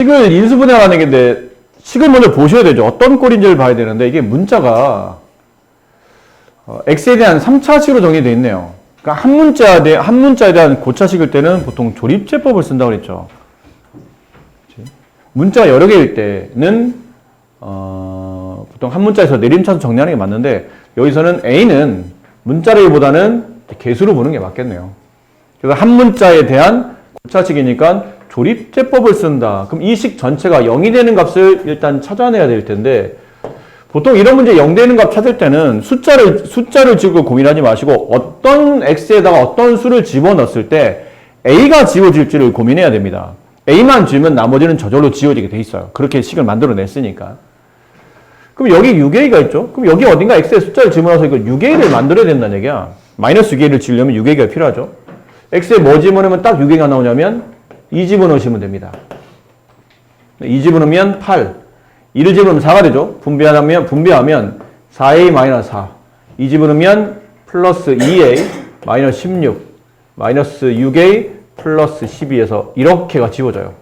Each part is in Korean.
식을 인수분해하는 얘기인데 식을 먼저 보셔야 되죠. 어떤 꼴인지를 봐야 되는데 이게 문자가 x에 대한 3차식으로 정의되어 있네요. 그러니까 한 문자에 대한 고차식일 때는 보통 조립제법을 쓴다고 그랬죠. 문자가 여러 개일 때는 보통 한 문자에서 내림차수 정리하는 게 맞는데 여기서는 a는 문자라기보다는 개수로 보는 게 맞겠네요. 그래서 한 문자에 대한 고차식이니까 조립제법을 쓴다. 그럼 이 식 전체가 0이 되는 값을 일단 찾아내야 될 텐데 보통 이런 문제 0 되는 값 찾을 때는 숫자를 지고 고민하지 마시고 어떤 x에다가 어떤 수를 집어넣었을 때 a가 지워질지를 고민해야 됩니다. a만 지우면 나머지는 저절로 지워지게 돼 있어요. 그렇게 식을 만들어냈으니까. 그럼 여기 6a가 있죠? 그럼 여기 어딘가 x에 숫자를 집어넣어서 이거 6a를 만들어야 된다는 얘기야. 마이너스 6a를 지으려면 6a가 필요하죠. x에 뭐 집어넣으면 딱 6a가 나오냐면 2 집어넣으시면 됩니다. 2 집어넣으면 8. 2를 집어넣으면 4가 되죠. 분배하면 4a-4. 2 집어넣으면 플러스 2a 마이너스 16 마이너스 6a 플러스 12에서 이렇게가 지워져요.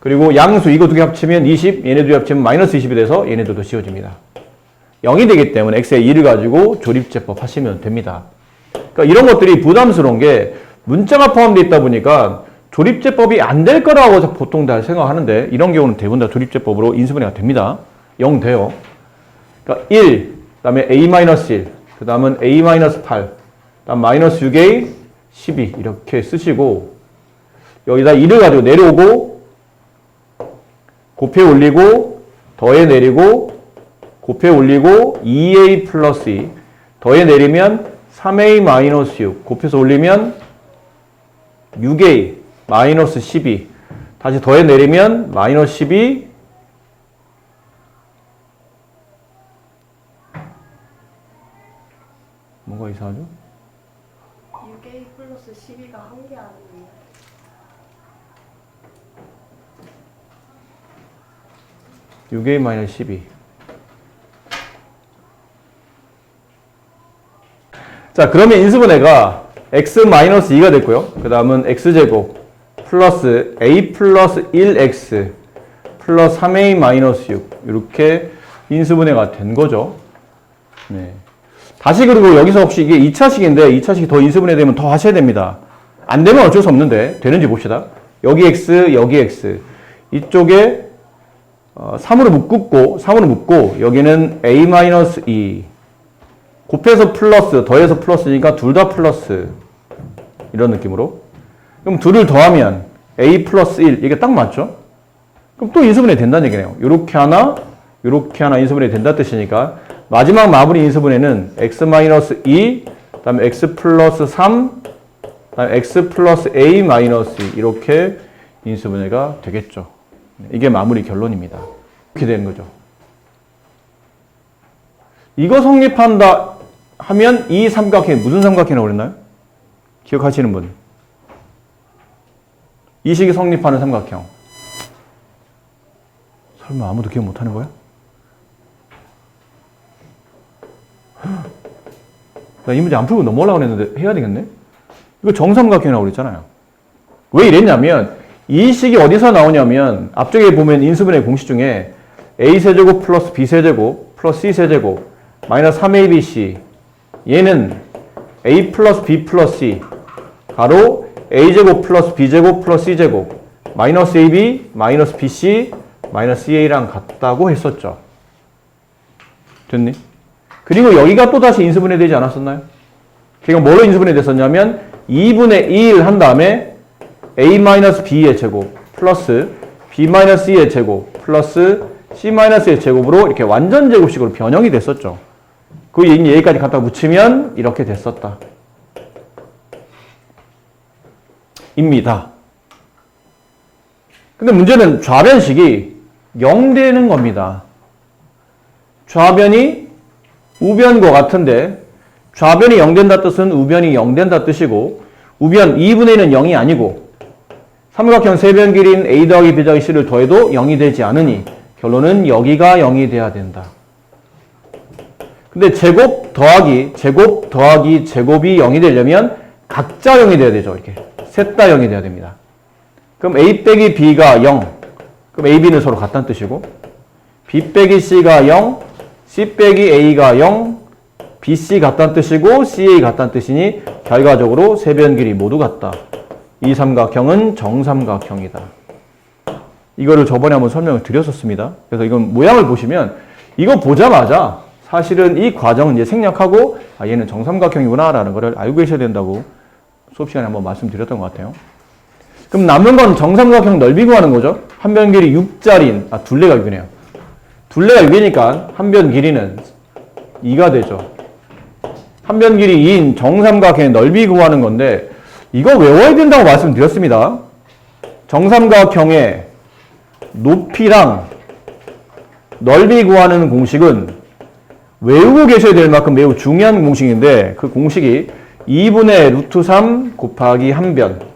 그리고 양수 이거 두 개 합치면 20, 얘네 두 개 합치면 마이너스 20이 돼서 얘네들도 지워집니다. 0이 되기 때문에 x의 2를 가지고 조립제법 하시면 됩니다. 그러니까 이런 것들이 부담스러운 게 문자가 포함되어 있다 보니까 조립제법이 안 될 거라고 보통 다 생각하는데 이런 경우는 대부분 다 조립제법으로 인수분해가 됩니다. 0 돼요. 그러니까 1, 그 다음에 a-1, 그 다음은 a-8, 그 다음 마이너스 6a, 12 이렇게 쓰시고 여기다 2를 가지고 내려오고 곱해 올리고 더해 내리고 곱해 올리고 2a 플러스 2 더해 내리면 3a 마이너스 6 곱해서 올리면 6a 마이너스 12 다시 더해 내리면 마이너스 12 뭔가 이상하죠? 6a 플러스 12가 한 개 아니에요? (6a 마이너스 12) 자 그러면 인수분해가 x-2가 됐고요. 그 다음은 x제곱 플러스 a 플러스 1x 플러스 3a 마이너스 6 이렇게 인수분해가 된 거죠. 네. 다시 그리고 여기서 혹시 이게 2차식인데 2차식이 더 인수분해 되면 더 하셔야 됩니다. 안 되면 어쩔 수 없는데 되는지 봅시다. 여기 x 여기 x 이쪽에 3으로 묶고 여기는 a-2 곱해서 플러스 더해서 플러스니까 둘 다 플러스 이런 느낌으로 그럼 둘을 더하면 a 플러스 1 이게 딱 맞죠? 그럼 또 인수분해 된다는 얘기네요. 요렇게 하나 인수분해 된다 뜻이니까 마지막 마무리 인수분해는 x-2 그 다음에 x 플러스 3 그 다음에 x 플러스 a 마이너스 2 이렇게 인수분해가 되겠죠. 이게 마무리 결론입니다. 이렇게 되는 거죠. 이거 성립한다 하면 이 삼각형 무슨 삼각형이라고 그랬나요? 기억하시는 분? 이 식이 성립하는 삼각형. 설마 아무도 기억 못하는 거야? 나 이 문제 안 풀고 넘어가려고 했는데 해야 되겠네? 이거 정삼각형이라고 그랬잖아요. 왜 이랬냐면 이 식이 어디서 나오냐면 앞쪽에 보면 인수분해 공식 중에 a세제곱 플러스 b세제곱 플러스 c세제곱 마이너스 3abc 얘는 a 플러스 b 플러스 c 가로 a제곱 플러스 b제곱 플러스 c제곱 마이너스 ab 마이너스 bc 마이너스 ca랑 같다고 했었죠. 됐니? 그리고 여기가 또다시 인수분해 되지 않았었나요? 그러니까 뭐로 인수분해 됐었냐면 2분의 1 한 다음에 a-b의 제곱 플러스 b-c의 제곱 플러스 c-의 제곱으로 이렇게 완전 제곱식으로 변형이 됐었죠. 그 얘기까지 갖다 붙이면 이렇게 됐었다. 입니다. 근데 문제는 좌변식이 0 되는 겁니다. 좌변이 우변과 같은데 좌변이 0 된다 뜻은 우변이 0 된다 뜻이고 우변 2분의 1은 0이 아니고 삼각형 세변 길이인 a 더하기 b 더하기 c를 더해도 0이 되지 않으니 결론은 여기가 0이 돼야 된다. 근데 제곱 더하기 제곱이 0이 되려면 각자 0이 돼야 되죠. 이렇게 셋 다 0이 돼야 됩니다. 그럼 A 빼기 B가 0. 그럼 A, B는 서로 같다는 뜻이고 B 빼기 C가 0, C 빼기 A가 0, BC 같다는 뜻이고 CA 같다는 뜻이니 결과적으로 세변 길이 모두 같다. 이 삼각형은 정삼각형이다. 이거를 저번에 한번 설명을 드렸었습니다. 그래서 이건 모양을 보시면 이거 보자마자 사실은 이 과정은 이제 생략하고 아, 얘는 정삼각형이구나 라는 거를 알고 계셔야 된다고 수업 시간에 한번 말씀드렸던 것 같아요. 그럼 남은 건 정삼각형 넓이 구하는 거죠. 한 변 길이 6짜리인, 둘레가 6이네요. 둘레가 6이니까 한 변 길이는 2가 되죠. 한 변 길이 2인 정삼각형의 넓이 구하는 건데 이거 외워야 된다고 말씀드렸습니다. 정삼각형의 높이랑 넓이 구하는 공식은 외우고 계셔야 될 만큼 매우 중요한 공식인데 그 공식이 2분의 루트 3 곱하기 한 변.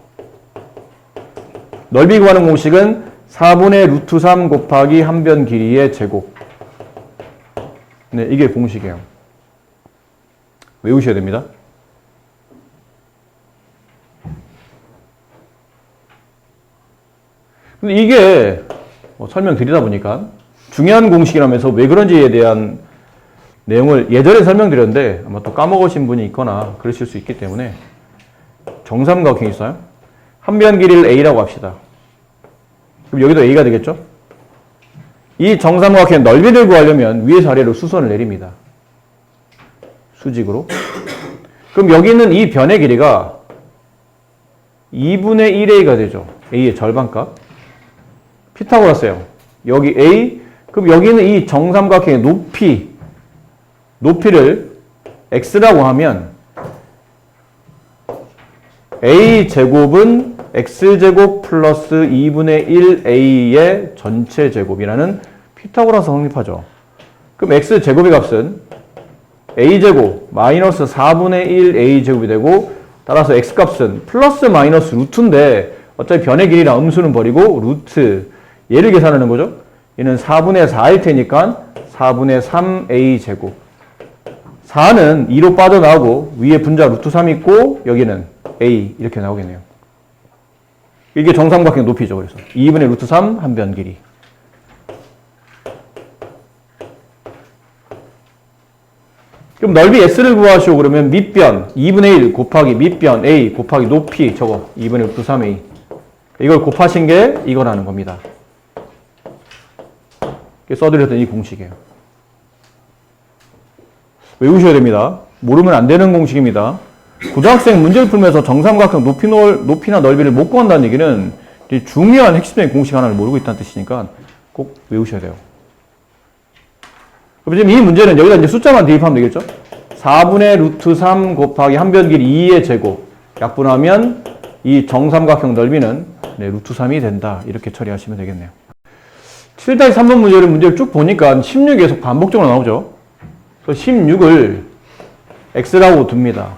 넓이 구하는 공식은 4분의 루트 3 곱하기 한 변 길이의 제곱. 네, 이게 공식이에요. 외우셔야 됩니다. 근데 이게 설명드리다 보니까 중요한 공식이라면서 왜 그런지에 대한 내용을 예전에 설명드렸는데 아마 또 까먹으신 분이 있거나 그러실 수 있기 때문에 정삼각형이 있어요. 한 변 길이를 A라고 합시다. 그럼 여기도 A가 되겠죠? 이 정삼각형의 넓이를 구하려면 위에서 아래로 수선을 내립니다. 수직으로. 그럼 여기 있는 이 변의 길이가 2분의 1A가 되죠. A의 절반값. 피타고라스예요. 여기 A, 그럼 여기는 이 정삼각형의 높이를 x라고 하면 a 제곱은 x제곱 플러스 2분의 1a의 전체 제곱이라는 피타고라스 성립하죠. 그럼 x제곱의 값은 a제곱 마이너스 4분의 1a 제곱이 되고 따라서 x값은 플러스 마이너스 루트인데 어차피 변의 길이랑 음수는 버리고 루트 얘를 계산하는 거죠. 얘는 4분의 4일 테니까 4분의 3a 제곱. 4는 2로 빠져나오고 위에 분자 루트 3 있고 여기는 a 이렇게 나오겠네요. 이게 정삼각형 높이죠. 그래서 2분의 루트 3 한 변 길이. 그럼 넓이 s를 구하시오. 그러면 밑변 2분의 1 곱하기 밑변 a 곱하기 높이 저거 2분의 루트 3a. 이걸 곱하신 게 이거라는 겁니다. 써드렸던 이 공식이에요. 외우셔야 됩니다. 모르면 안 되는 공식입니다. 고등학생 문제를 풀면서 정삼각형 높이나 넓이를 못 구한다는 얘기는 중요한 핵심적인 공식 하나를 모르고 있다는 뜻이니까 꼭 외우셔야 돼요. 그럼 지금 이 문제는 여기다 이제 숫자만 대입하면 되겠죠? 4분의 루트 3 곱하기 한 변 길이 2의 제곱 약분하면 이 정삼각형 넓이는 루트 3이 된다. 이렇게 처리하시면 되겠네요. 7-3번 문제를 쭉 보니까 16이 계속 반복적으로 나오죠. 그래서 16을 x라고 둡니다.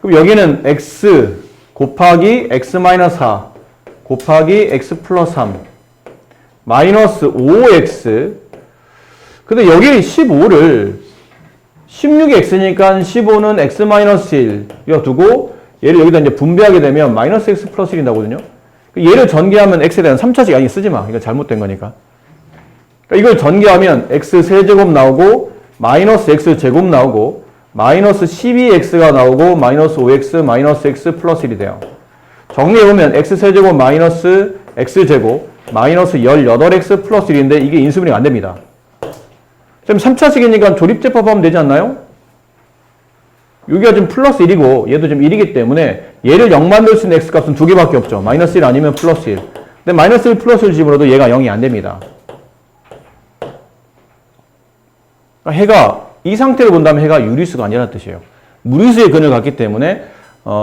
그럼 여기는 x 곱하기 x-4 곱하기 x 플러스 3 마이너스 5x. 근데 여기 15를 16이 x니까 15는 x-1 이거 두고 얘를 여기다 이제 분배하게 되면 마이너스 x 플러스 1이 나오거든요. 얘를 전개하면 x에 대한 3차식 아니 쓰지 마. 이거 잘못된 거니까. 그러니까 이걸 전개하면 x 세제곱 나오고 마이너스 x 제곱 나오고 마이너스 12x가 나오고 마이너스 5x 마이너스 x 플러스 1이 돼요. 정리해보면 x 세제곱 마이너스 x 제곱 마이너스 18x 플러스 1인데 이게 인수분해가 안 됩니다. 지금 3차식이니까 조립제법 하면 되지 않나요? 여기가 지금 플러스 1이고 얘도 지금 1이기 때문에 얘를 0 만들 수 있는 x값은 두 개밖에 없죠. 마이너스 1 아니면 플러스 1. 근데 마이너스 1 플러스 1 집어넣어도 얘가 0이 안 됩니다. 그러니까 해가 이 상태로 본다면 해가 유리수가 아니라는 뜻이에요. 무리수의 근을 갖기 때문에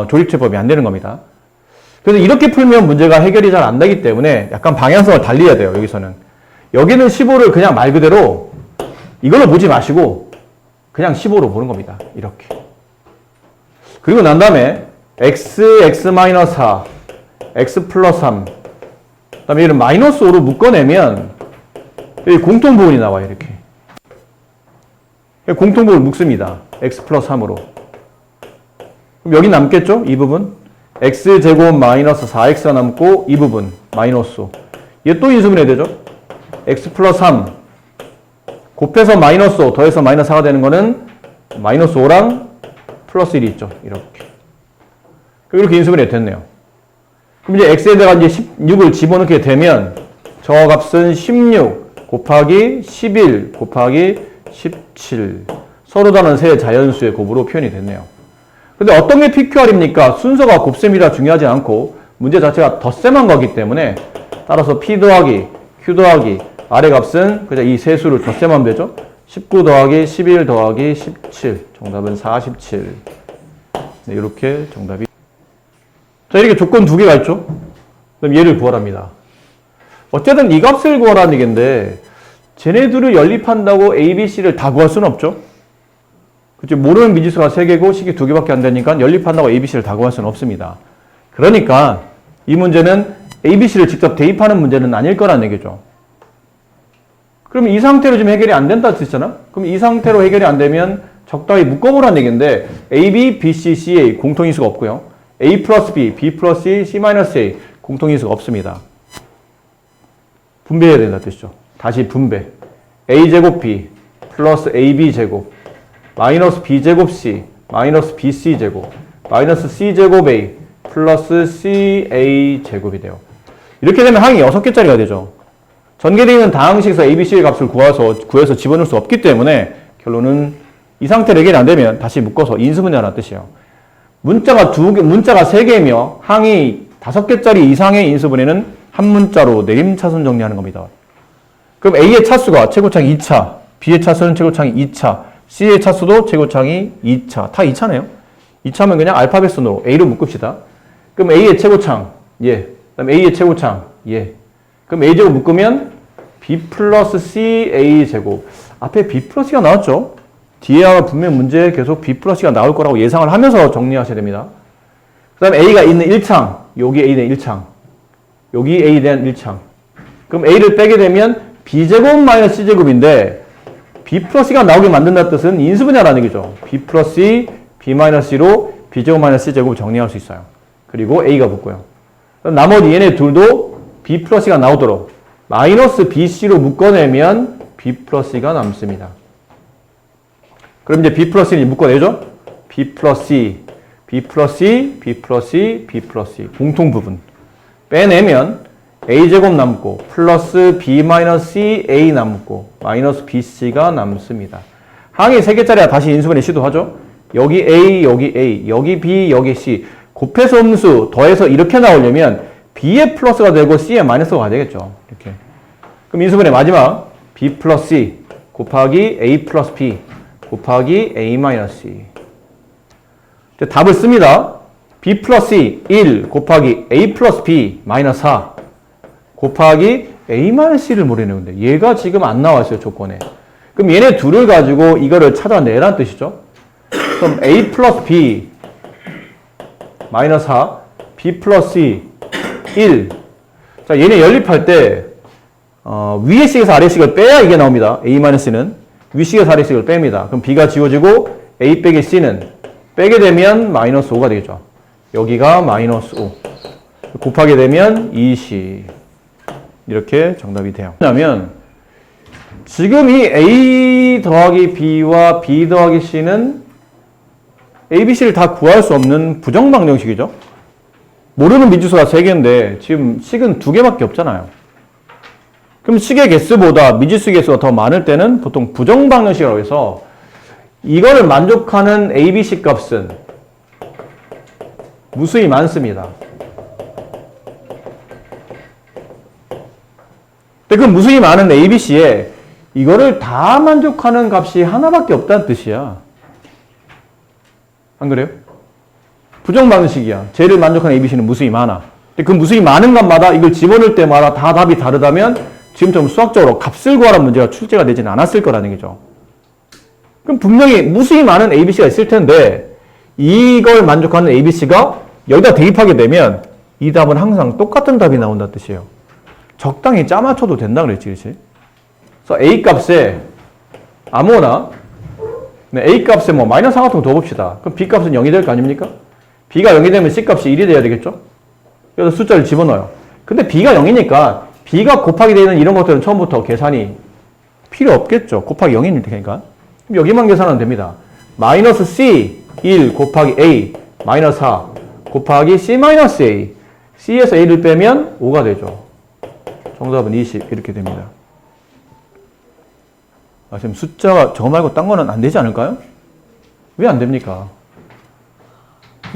조립제법이 안 되는 겁니다. 그래서 이렇게 풀면 문제가 해결이 잘 안 되기 때문에 약간 방향성을 달리해야 돼요. 여기서는. 여기는 15를 그냥 말 그대로 이걸로 보지 마시고 그냥 15로 보는 겁니다. 이렇게. 그리고 난 다음에 x, x-4, x 플러스 3 그 다음에 얘를 마이너스 5로 묶어내면 여기 공통부분이 나와요. 이렇게. 공통부분을 묶습니다. x 플러스 3으로. 그럼 여기 남겠죠? 이 부분. x제곱 마이너스 4x가 남고 이 부분 마이너스 5. 얘 또 인수분해 되죠? x 플러스 3 곱해서 마이너스 5 더해서 마이너스 4가 되는 거는 마이너스 5랑 플러스 1이 있죠. 이렇게 인수분해 됐네요. 그럼 이제 x에다가 이제 16을 집어넣게 되면 저 값은 16 곱하기 11 곱하기 17 서로 다른 세 자연수의 곱으로 표현이 됐네요. 근데 어떤 게 PQR입니까? 순서가 곱셈이라 중요하지 않고 문제 자체가 덧셈한 거기 때문에 따라서 P 더하기 Q 더하기 R의 값은 그냥 이 세 수를 덧셈하면 되죠. 19 더하기 11 더하기 17 정답은 47. 네, 이렇게 정답이. 자, 이렇게 조건 두 개가 있죠. 그럼 얘를 구하랍니다. 어쨌든 이 값을 구하라는 얘기인데 쟤네 둘을 연립한다고 A, B, C를 다 구할 수는 없죠. 그치? 모르는 미지수가 3개고 식이 2개밖에 안 되니까 연립한다고 A, B, C를 다 구할 수는 없습니다. 그러니까 이 문제는 A, B, C를 직접 대입하는 문제는 아닐 거라는 얘기죠. 그럼 이 상태로 지금 해결이 안 된다는 뜻이잖아? 그럼 이 상태로 해결이 안 되면 적당히 묶어보라는 얘기인데 A, B, B, C, C, A 공통인수가 없고요. A 플러스 B, B 플러스 C, C 마이너스 A 공통인수가 없습니다. 분배해야 된다는 뜻이죠. 다시 분배. A제곱 B 플러스 AB 제곱 마이너스 B제곱 C 마이너스 BC제곱 마이너스 C제곱 A 플러스 CA제곱이 돼요. 이렇게 되면 항이 6개짜리가 되죠. 전개되어 있는 다항식에서 A, B, C의 값을 구해서 집어넣을 수 없기 때문에 결론은 이 상태로 해결이 안 되면 다시 묶어서 인수분해하라는 뜻이에요. 문자가 3개이며 항이 5개짜리 이상의 인수분해는 한 문자로 내림차순 정리하는 겁니다. 그럼 A의 차수가 최고창이 2차, B의 차수는 최고창이 2차, C의 차수도 최고창이 2차. 다 2차네요. 2차면 그냥 알파벳 순으로 A로 묶읍시다. 그럼 A의 최고창, 예. 그다음 A의 최고창, 예. 그럼 A제곱 묶으면 B 플러스 CA 제곱. 앞에 B 플러스 C가 나왔죠? 뒤에 분명 문제에 계속 B 플러스 C가 나올 거라고 예상을 하면서 정리하셔야 됩니다. 그 다음에 A가 있는 1창, 여기 A 대한 1창, 여기 A 대한 1창. 그럼 A를 빼게 되면 B제곱 마이너스 C제곱인데 B 플러스 C가 나오게 만든다는 뜻은 인수분해라는 얘기죠. B 플러스 C, B 마이너스 C로 B제곱 마이너스 C제곱을 정리할 수 있어요. 그리고 A가 붙고요. 그럼 나머지 얘네 둘도 B 플러스 C가 나오도록 마이너스 BC로 묶어내면 B 플러스 C가 남습니다. 그럼 이제 B 플러스 C를 묶어내죠? B 플러스 C, B 플러스 C, B 플러스 C, B 플러스 C 공통 부분 빼내면 A제곱 남고 플러스 B 마이너스 C, A 남고 마이너스 BC가 남습니다. 항이 3개짜리라 다시 인수분해 시도하죠? 여기 A, 여기 A, 여기 B, 여기 C 곱해서 음수 더해서 이렇게 나오려면 B의 플러스가 되고 C의 마이너스가 가야 되겠죠. 이렇게. 그럼 인수분해 마지막 B 플러스 C 곱하기 A 플러스 B 곱하기 A 마이너스 C. 답을 씁니다. B 플러스 C 1 곱하기 A 플러스 B 마이너스 4 곱하기 A 마이너스 C를 모르는데 얘가 지금 안 나왔어요. 조건에. 그럼 얘네 둘을 가지고 이거를 찾아내라는 뜻이죠. 그럼 A 플러스 B 마이너스 4 B 플러스 C 1. 자, 얘네 연립할 때 위의 식에서 아래 식을 빼야 이게 나옵니다. A 마이너스 C는 위 식에서 아래 식을 뺍니다. 그럼 B가 지워지고 A 빼기 C는 빼게 되면 마이너스 5가 되겠죠. 여기가 마이너스 5 곱하게 되면 20 이렇게 정답이 돼요. 왜냐하면 지금 이 A 더하기 B와 B 더하기 C는 A, B, C를 다 구할 수 없는 부정방정식이죠. 모르는 미지수가 3개인데 지금 식은 2개밖에 없잖아요. 그럼 식의 개수보다 미지수 개수가 더 많을 때는 보통 부정방정식이라고 해서 이거를 만족하는 A, B, C 값은 무수히 많습니다. 근데 그 무수히 많은 A, B, C에 이거를 다 만족하는 값이 하나밖에 없다는 뜻이야. 안 그래요? 부정방정식이야. 쟤를 만족하는 A, B, C는 무수히 많아. 근데 그 무수히 많은 값마다 이걸 집어넣을 때마다 다 답이 다르다면 지금처럼 수학적으로 값을 구하라는 문제가 출제가 되지는 않았을 거라는 얘기죠. 그럼 분명히 무수히 많은 A, B, C가 있을 텐데 이걸 만족하는 A, B, C가 여기다 대입하게 되면 이 답은 항상 똑같은 답이 나온다는 뜻이에요. 적당히 짜맞춰도 된다 그랬지, 그렇지? 그래서 A 값에 아무거나 A 값에 뭐 마이너스 4 같은 거 더 봅시다. 그럼 B 값은 0이 될 거 아닙니까? b가 0이 되면 c값이 1이 돼야 되겠죠? 그래서 숫자를 집어넣어요. 근데 b가 0이니까 b가 곱하기 되는 이런 것들은 처음부터 계산이 필요 없겠죠. 곱하기 0이니까. 그럼 여기만 계산하면 됩니다. 마이너스 c 1 곱하기 a 마이너스 4 곱하기 c 마이너스 a. c에서 a를 빼면 5가 되죠. 정답은 20 이렇게 됩니다. 지금 숫자가 저거 말고 딴 거는 안 되지 않을까요? 왜 안 됩니까?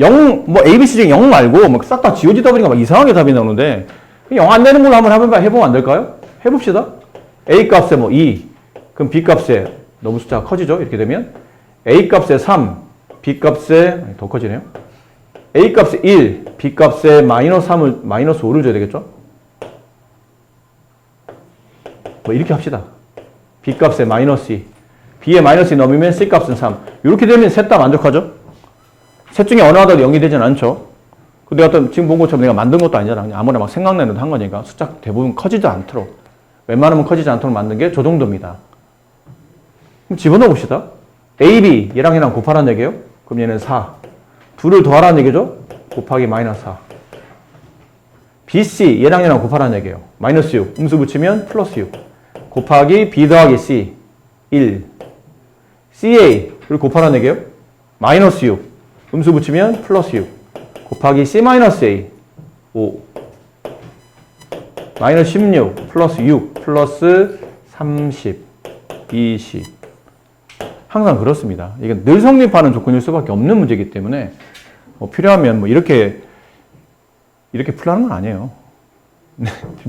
0, 뭐 ABC 중에 0 말고 뭐 싹 다 지워지다 보니까 막 이상하게 답이 나오는데 0 안 되는 걸로 한번 해보면 안 될까요? 해봅시다. A 값에 뭐 2, 그럼 B 값에 너무 숫자가 커지죠? 이렇게 되면 A 값에 3, B 값에 더 커지네요. A 값에 1, B 값에 마이너스 3을 마이너스 5를 줘야 되겠죠? 뭐 이렇게 합시다. B 값에 마이너스 2, B에 마이너스 2 넣으면 C 값은 3. 이렇게 되면 셋 다 만족하죠? 셋 중에 어느 하나도 0이 되진 않죠? 근데 어떤 지금 본 것처럼 내가 만든 것도 아니잖아. 그냥 아무나 막 생각나는 대로 한 거니까 숫자 대부분 커지지 않도록, 웬만하면 커지지 않도록 만든 게 저 정도입니다. 그럼 집어넣어 봅시다. A, B 얘랑 얘랑 곱하라는 얘기예요. 그럼 얘는 4. 둘을 더하라는 얘기죠. 곱하기 마이너스 4. B, C 얘랑 얘랑 곱하라는 얘기예요. 마이너스 6. 음수 붙이면 플러스 6. 곱하기 B 더하기 C 1. CA를 곱하라는 얘기예요. 마이너스 6. 음수 붙이면 플러스 6. 곱하기 C 마이너스 A 5. 마이너스 16 플러스 6 플러스 30 20. 항상 그렇습니다. 이건 늘 성립하는 조건일 수밖에 없는 문제이기 때문에 뭐 필요하면 뭐 이렇게 풀라는 건 아니에요.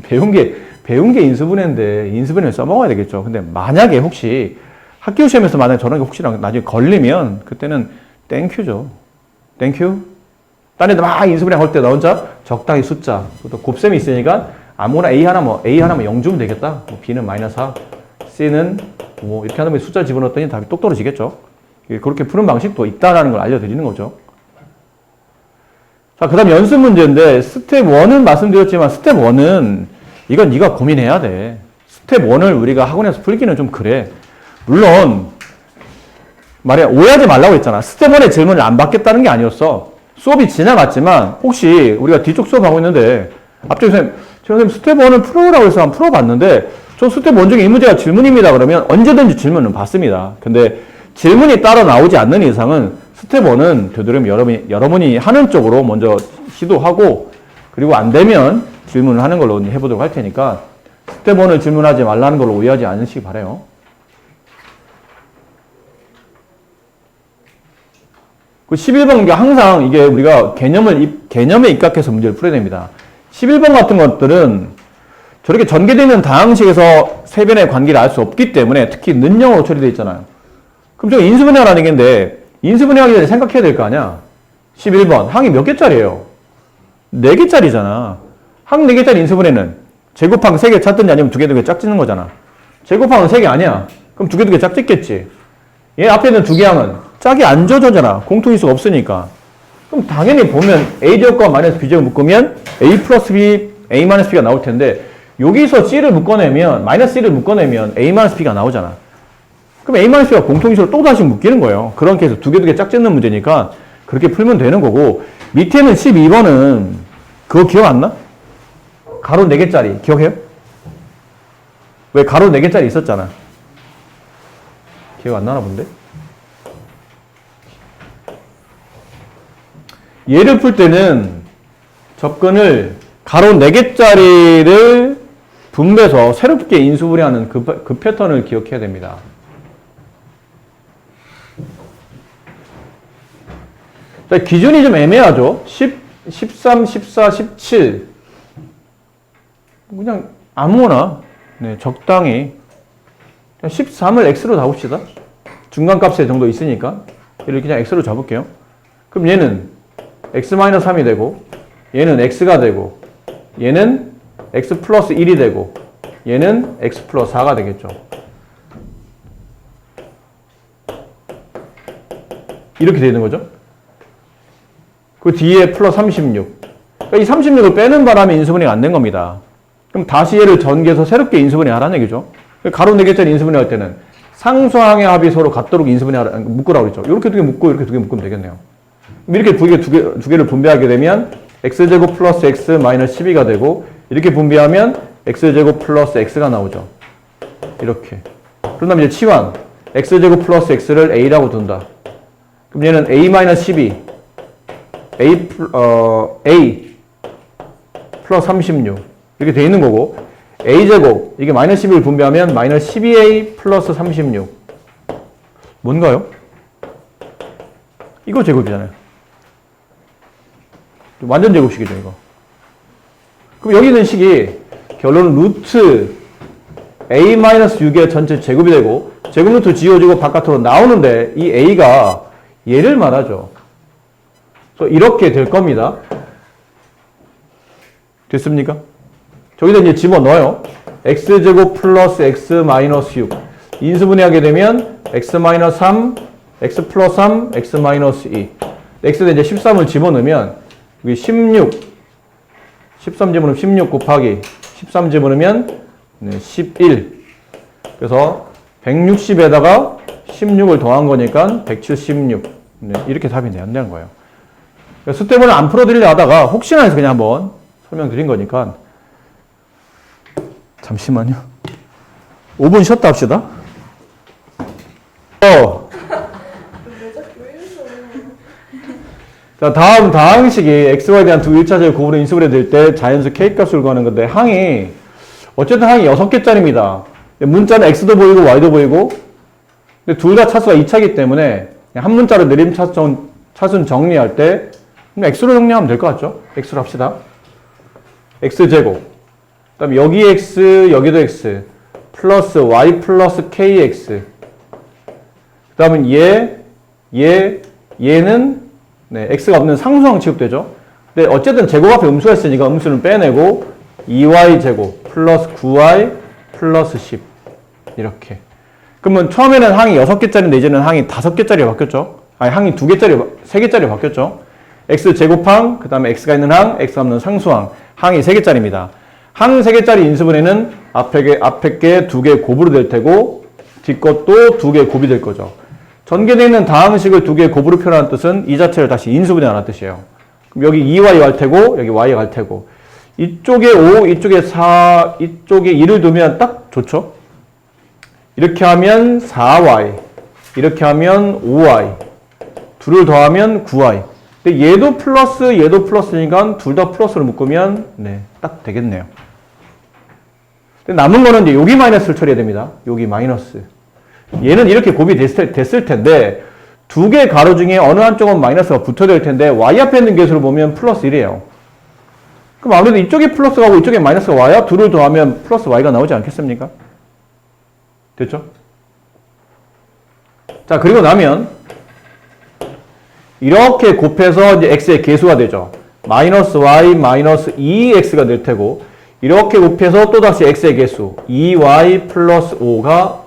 배운 게 인수분해인데 인수분해를 써먹어야 되겠죠. 근데 만약에 혹시 학교 시험에서 만약에 저런 게 혹시나 나중에 걸리면 그때는 땡큐죠. 땡큐. 딴 애들 막 인수분해 할 때 나 혼자 적당히 숫자. 또 곱셈이 있으니까 아무나 A 하나면 0 주면 되겠다. 뭐 B는 마이너스 4, C는 뭐 이렇게 하면 숫자 집어넣었더니 답이 똑 떨어지겠죠. 그렇게 푸는 방식도 있다라는 걸 알려드리는 거죠. 자, 그 다음 연습 문제인데 스텝 1은 말씀드렸지만 스텝 1은 이건 네가 고민해야 돼. 스텝 1을 우리가 학원에서 풀기는 좀 그래. 물론 말이야 오해하지 말라고 했잖아. 스텝 1의 질문을 안 받겠다는 게 아니었어. 수업이 지나갔지만 혹시 우리가 뒤쪽 수업하고 있는데 앞쪽에 선생님 스텝 1을 풀어보라고 해서 한번 풀어봤는데 저 스텝 1 중에 이 문제가 질문입니다. 그러면 언제든지 질문은 받습니다. 근데 질문이 따로 나오지 않는 이상은 스텝 1은 되도록이면 여러분이 하는 쪽으로 먼저 시도하고 그리고 안 되면 질문을 하는 걸로 해보도록 할 테니까 스텝 1을 질문하지 말라는 걸로 오해하지 않으시기 바라요. 그 11번, 항상 이게 우리가 개념에 입각해서 문제를 풀어야 됩니다. 11번 같은 것들은 저렇게 전개되는 다항식에서 세변의 관계를 알 수 없기 때문에 특히 는영어로 처리되어 있잖아요. 그럼 저거 인수분해라는 얘기인데 인수분해하기 전에 생각해야 될 거 아니야. 11번, 항이 몇 개짜리예요? 4개짜리잖아. 항 4개짜리 인수분해는 제곱항 3개 찾든지 아니면 2개 짝짓는 거잖아. 제곱항은 3개 아니야. 그럼 2개 짝짓겠지. 얘 앞에 있는 2개 항은 짝이 안 져져잖아. 공통인수가 없으니까. 그럼 당연히 보면 A제곱과 마이너스 B제곱 묶으면 A 플러스 B, A 마이너스 B가 나올 텐데 여기서 C를 묶어내면 마이너스 C를 묶어내면 A 마이너스 B가 나오잖아. 그럼 A 마이너스 B가 공통인수로 또 다시 묶이는 거예요. 그런 케이스 2개 짝짓는 문제니까 그렇게 풀면 되는 거고 밑에는 12번은 그거 기억 안 나? 가로 4개짜리 기억해요? 왜 가로 4개짜리 있었잖아. 기억 안 나나 본데? 얘를 풀 때는 접근을 가로 4개짜리를 분배해서 새롭게 인수분해하는 그 패턴을 기억해야 됩니다. 자, 기준이 좀 애매하죠? 10, 13, 14, 17 그냥 아무거나 적당히 13을 x로 잡읍시다. 중간값에 정도 있으니까 얘를 그냥 x로 잡을게요. 그럼 얘는 x-3이 되고 얘는 x가 되고 얘는 x 플러스 1이 되고 얘는 x 플러스 4가 되겠죠. 이렇게 되는 거죠. 그 뒤에 플러스 36. 그러니까 이 36을 빼는 바람에 인수분해가 안 된 겁니다. 그럼 다시 얘를 전개해서 새롭게 인수분해 하라는 얘기죠. 가로 4개짜리 인수분해 할 때는 상수항의 합이 서로 같도록 인수분해 묶으라고 그랬죠. 이렇게 2개 묶고 이렇게 2개 묶으면 되겠네요. 이렇게 두 개를 분배하게 되면 x제곱 플러스 x 마이너스 12가 되고 이렇게 분배하면 x제곱 플러스 x가 나오죠. 이렇게. 그런 다음에 이제 치환. x제곱 플러스 x를 a라고 둔다. 그럼 얘는 a 마이너스 12 a 플러스 36 이렇게 돼 있는 거고 a제곱 이게 마이너스 12를 분배하면 마이너스 12a 플러스 36 뭔가요? 이거 제곱이잖아요. 완전 제곱식이죠 이거. 그럼 여기 있는 식이 결론은 루트 a-6의 전체 제곱이 되고 제곱 루트 지워지고 바깥으로 나오는데 이 a가 얘를 말하죠. 그래서 이렇게 될 겁니다. 됐습니까? 저기다 이제 집어넣어요. x제곱 플러스 x 마이너스 6 인수분해하게 되면 x 마이너스 3 x 플러스 3 x 마이너스 2 x에 이제 13을 집어넣으면 여기 16 13 집어넣으면 16 곱하기 13 집어넣으면 11 그래서 160에다가 16을 더한 거니까 176 이렇게 답이 된다는 거예요. 스텝을 안 풀어드리려 하다가 혹시나 해서 그냥 한번 설명드린 거니까 잠시만요. 5분 쉬었다 합시다. 자, 다음 항식이 xy에 대한 두 1차적 곱으로 인수분해 될 때 자연수 k값을 구하는 건데 항이 어쨌든 항이 6개짜리입니다. 문자는 x도 보이고 y도 보이고 근데 둘 다 차수가 2차이기 때문에 한 문자로 내림 차순 정리할 때 x로 정리하면 될 것 같죠? x로 합시다. x제곱 그 다음에 여기 x 여기도 x 플러스 y 플러스 kx 그 다음은 얘는 x가 없는 상수항 취급되죠. 근데 어쨌든 제곱 앞에 음수가 있으니까 음수는 빼내고 2y제곱 플러스 9y 플러스 10 이렇게. 그러면 처음에는 항이 6개짜리인데 이제는 항이 5개짜리로 바뀌었죠. 아니 항이 3개짜리로 바뀌었죠. x제곱항 그 다음에 x가 있는 항 x가 없는 상수항 항이 3개짜리입니다. 항 3개짜리 인수분해는 앞에 게 2개 곱으로 될 테고 뒷것도 2개 곱이 될 거죠. 전개되어 있는 다항식을 2개 곱으로 표현하는 뜻은 이 자체를 다시 인수분해하는 뜻이에요. 그럼 여기 2y 갈 테고 여기 y 갈 테고 이쪽에 5, 이쪽에 4, 이쪽에 2를 두면 딱 좋죠. 이렇게 하면 4y 이렇게 하면 5y 둘을 더하면 9y 근데 얘도 플러스니까 둘 다 플러스로 묶으면 딱 되겠네요. 근데 남은 거는 이제 여기 마이너스를 처리해야 됩니다. 여기 마이너스. 얘는 이렇게 곱이 됐을 텐데 두 개 가로 중에 어느 한쪽은 마이너스가 붙어야 될 텐데 y 앞에 있는 개수를 보면 플러스 1이에요. 그럼 아무래도 이쪽에 플러스가 고 이쪽에 마이너스가 y야 둘을 더하면 플러스 y가 나오지 않겠습니까? 됐죠? 자, 그리고 나면 이렇게 곱해서 이제 x의 개수가 되죠. 마이너스 y 마이너스 2x가 될 테고 이렇게 곱해서 또다시 x의 개수 2y 플러스 5가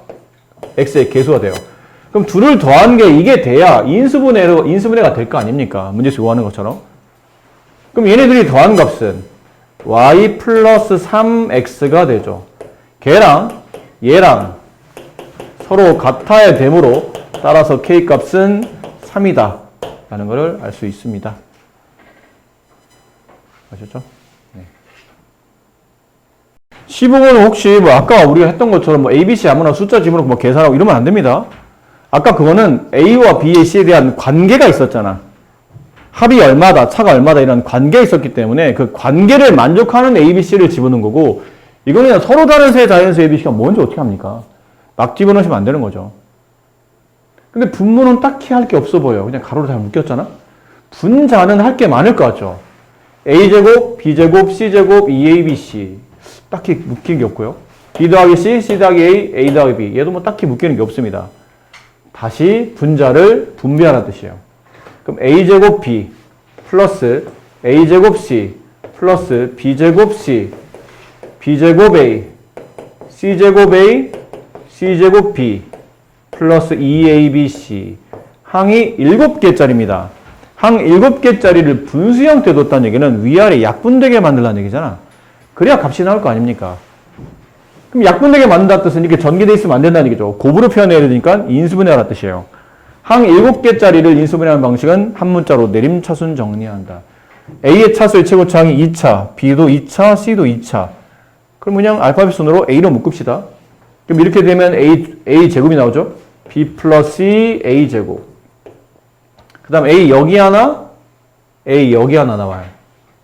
x의 개수가 돼요. 그럼 둘을 더한 게 이게 돼야 인수분해가 될 거 아닙니까? 문제에서 요구하는 것처럼. 그럼 얘네들이 더한 값은 y 플러스 3x가 되죠. 얘랑 서로 같아야 되므로 따라서 k 값은 3이다 라는 것을 알 수 있습니다. 아셨죠? 네. 15번은 혹시 아까 우리가 했던 것처럼 ABC 아무나 숫자 집어넣고 계산하고 이러면 안 됩니다. 아까 그거는 A와 B의 C에 대한 관계가 있었잖아. 합이 얼마다, 차가 얼마다 이런 관계가 있었기 때문에 그 관계를 만족하는 ABC를 집어넣은 거고 이거는 그냥 서로 다른 세 자연수 ABC가 뭔지 어떻게 합니까? 막 집어넣으시면 안 되는 거죠. 근데 분모는 딱히 할 게 없어 보여. 그냥 가로로 잘 묶였잖아. 분자는 할 게 많을 것 같죠. A제곱, B제곱, C제곱, 2ABC 딱히 묶이는 게 없고요. B 더하기 C, C 더하기 A, A 더하기 B 얘도 딱히 묶이는 게 없습니다. 다시 분자를 분배하라는 뜻이에요. 그럼 A제곱 B 플러스 A제곱 C 플러스 B제곱 C B제곱 A C제곱 A C제곱 B 플러스 2ABC 항이 7개짜리입니다. 항 7개짜리를 분수 형태에 뒀다는 얘기는 위아래 약분되게 만들라는 얘기잖아. 그래야 값이 나올 거 아닙니까? 그럼 약분되게 만든다는 뜻은 이렇게 전개되어 있으면 안 된다는 얘기죠. 곱으로 표현해야 되니까 인수분해하라는 뜻이에요. 항 7개짜리를 인수분해하는 방식은 한 문자로 내림차순 정리한다. A의 차수의 최고차항이 2차, B도 2차, C도 2차. 그럼 그냥 알파벳 순으로 A로 묶읍시다. 그럼 이렇게 되면 A 제곱이 나오죠? B 플러스 C A 제곱. 그 다음 A 여기 하나, A 여기 하나 나와요.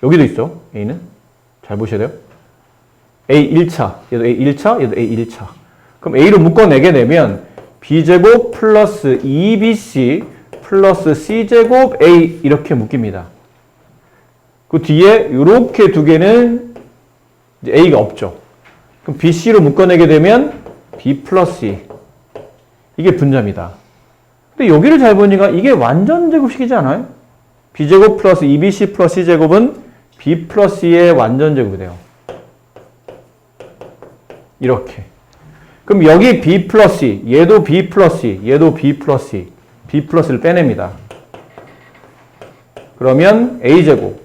여기도 있죠? A는. 잘 보셔야 돼요. A 1차, 얘도 A 1차, 얘도 A 1차. 그럼 A로 묶어내게 되면 B제곱 플러스 2BC 플러스 C제곱 A 이렇게 묶입니다. 그 뒤에 이렇게 두 개는 이제 A가 없죠. 그럼 BC로 묶어내게 되면 B 플러스 C. 이게 분자입니다. 근데 여기를 잘 보니까 이게 완전 제곱식이지 않아요? B제곱 플러스 2BC 플러스 C제곱은 B 플러스 C의 완전 제곱이 돼요. 이렇게. 그럼 여기 B 플러스 C, 얘도 B 플러스 C, 얘도 B 플러스 C, B 플러스를 빼냅니다. 그러면 A제곱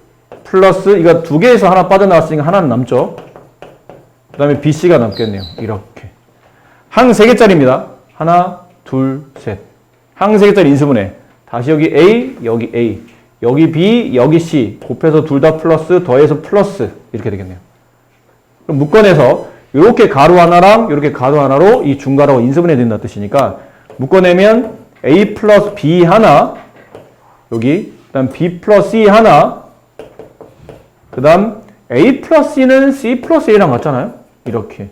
플러스 이거 두 개에서 하나 빠져나왔으니까 하나는 남죠. 그 다음에 BC가 남겠네요. 이렇게. 항 3개짜리입니다. 하나, 둘, 셋. 항 3개짜리 인수분해. 다시 여기 A, 여기 A, 여기 B, 여기 C. 곱해서 둘 다 플러스, 더해서 플러스. 이렇게 되겠네요. 그럼 묶어내서 이렇게 가로 하나랑 이렇게 가로 하나로 이 중가로가 인수분해 된다는 뜻이니까 묶어내면 A 플러스 B 하나, 여기, 그 다음 B 플러스 C 하나, 그 다음 A 플러스 C는 C 플러스 A랑 같잖아요. 이렇게.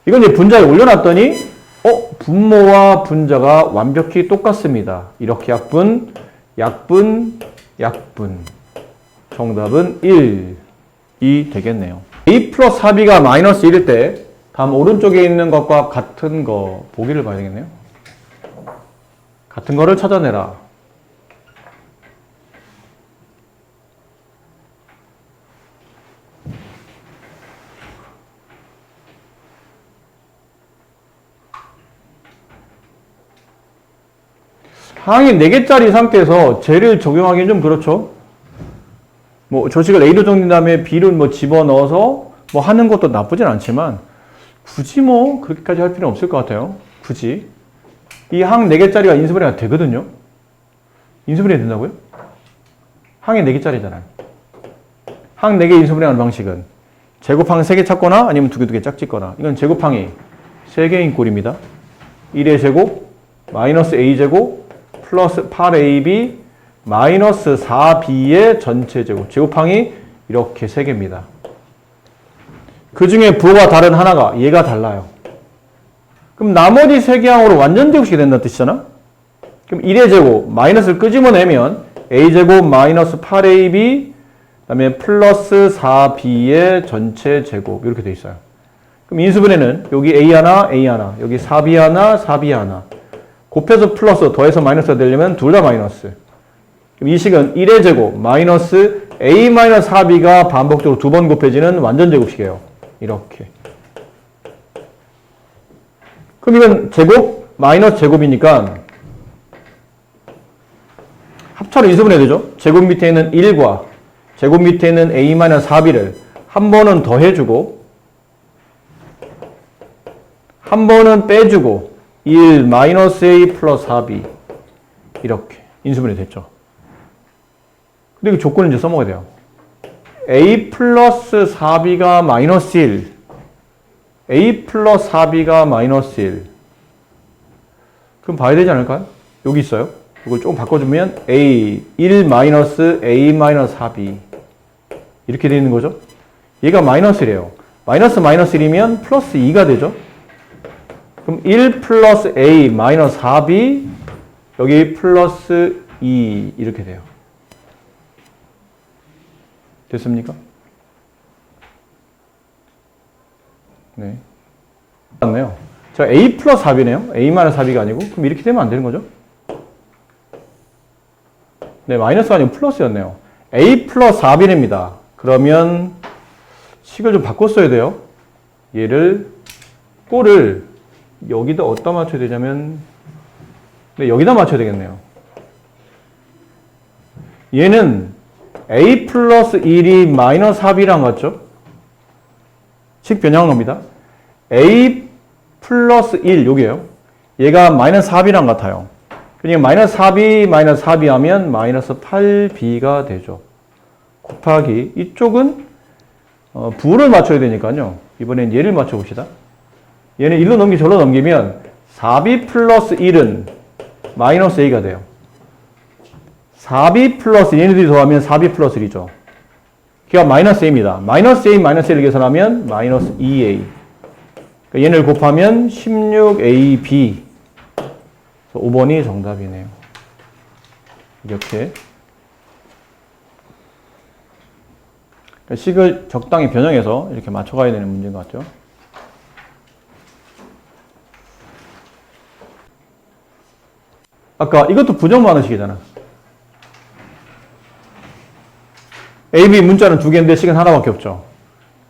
이건 이제 분자에 올려놨더니 분모와 분자가 완벽히 똑같습니다. 이렇게 약분, 약분, 약분. 정답은 1이 되겠네요. A 플러스 4B가 마이너스 1일 때 다음 오른쪽에 있는 것과 같은 거 보기를 봐야 되겠네요. 같은 거를 찾아내라. 항이 4개짜리 상태에서 쟤를 적용하기는 좀 그렇죠. 뭐 저식을 A로 정린 다음에 B를 뭐 집어넣어서 뭐 하는 것도 나쁘진 않지만 굳이 뭐 그렇게까지 할 필요는 없을 것 같아요. 굳이. 이 항 4개짜리가 인수분해가 되거든요. 인수분해 된다고요? 항이 4개짜리잖아요. 항 4개 인수분해하는 방식은 제곱항 3개 찾거나 아니면 2개 짝짓거나. 이건 제곱항이 3개인 꼴입니다. 1의 제곱 마이너스 A제곱 플러스 8AB 마이너스 4B의 전체 제곱. 제곱항이 이렇게 3개입니다. 그 중에 부호가 다른 하나가 얘가 달라요. 그럼 나머지 3개 항으로 완전 제곱식이 된다는 뜻이잖아? 그럼 1의 제곱 마이너스를 끄집어내면 A제곱 마이너스 8AB 그 다음에 플러스 4B의 전체 제곱 이렇게 돼 있어요. 그럼 인수분해는 여기 A 하나, A 하나, 여기 4B 하나, 4B 하나 곱해서 플러스, 더해서 마이너스가 되려면 둘 다 마이너스. 그럼 이 식은 1의 제곱, 마이너스 A 마이너스 4B가 반복적으로 2번 곱해지는 완전 제곱식이에요. 이렇게. 그럼 이건 제곱, 마이너스 제곱이니까 합차로 인수분해 되죠? 제곱 밑에 있는 1과 제곱 밑에 있는 A 마이너스 4B를 한 번은 더해주고 한 번은 빼주고 1 마이너스 A 플러스 4B 이렇게 인수분해 됐죠. 근데 그 조건을 이제 써먹어야 돼요. A 플러스 4B가 마이너스 1 A 플러스 4B가 마이너스 1 그럼 봐야 되지 않을까요? 여기 있어요. 이걸 조금 바꿔주면 A 1 마이너스 A 마이너스 4B 이렇게 되어 있는 거죠. 얘가 마이너스 1이에요. 마이너스 마이너스 1이면 플러스 2가 되죠. 그럼 1 플러스 A 마이너스 4B 여기 플러스 2 이렇게 돼요. 됐습니까? 네. 맞네요. 자, A 플러스 4B네요. A 마이너스 4B가 아니고 그럼 이렇게 되면 안 되는 거죠? 네, 마이너스가 아니고 플러스였네요. A 플러스 4B입니다. 그러면 식을 좀 바꿨어야 돼요. 얘를 꼴을 여기다 어디다 맞춰야 되냐면 네, 여기다 맞춰야 되겠네요. 얘는 A 플러스 1이 마이너스 4B랑 같죠? 식 변형한 겁니다. A 플러스 1 여기에요. 얘가 마이너스 4B랑 같아요. 그러니까 마이너스 4b 마이너스 4b 하면 마이너스 8b가 되죠. 곱하기 이쪽은 부를 맞춰야 되니까요. 이번엔 얘를 맞춰봅시다. 얘는 1로 넘기 절로 넘기면 4b 플러스 1은 마이너스 a가 돼요. 4b 플러스 얘네들이 더하면 4b 플러스 1이죠. 그러니까 마이너스 a입니다. 마이너스 a 마이너스 1을 계산하면 마이너스 2a. 그러니까 얘를 곱하면 16ab. 5번이 정답이네요. 이렇게 식을 적당히 변형해서 이렇게 맞춰가야 되는 문제인 것 같죠. 아까 이것도 부정반응식이잖아. A, B 문자는 두 개인데 식은 하나밖에 없죠.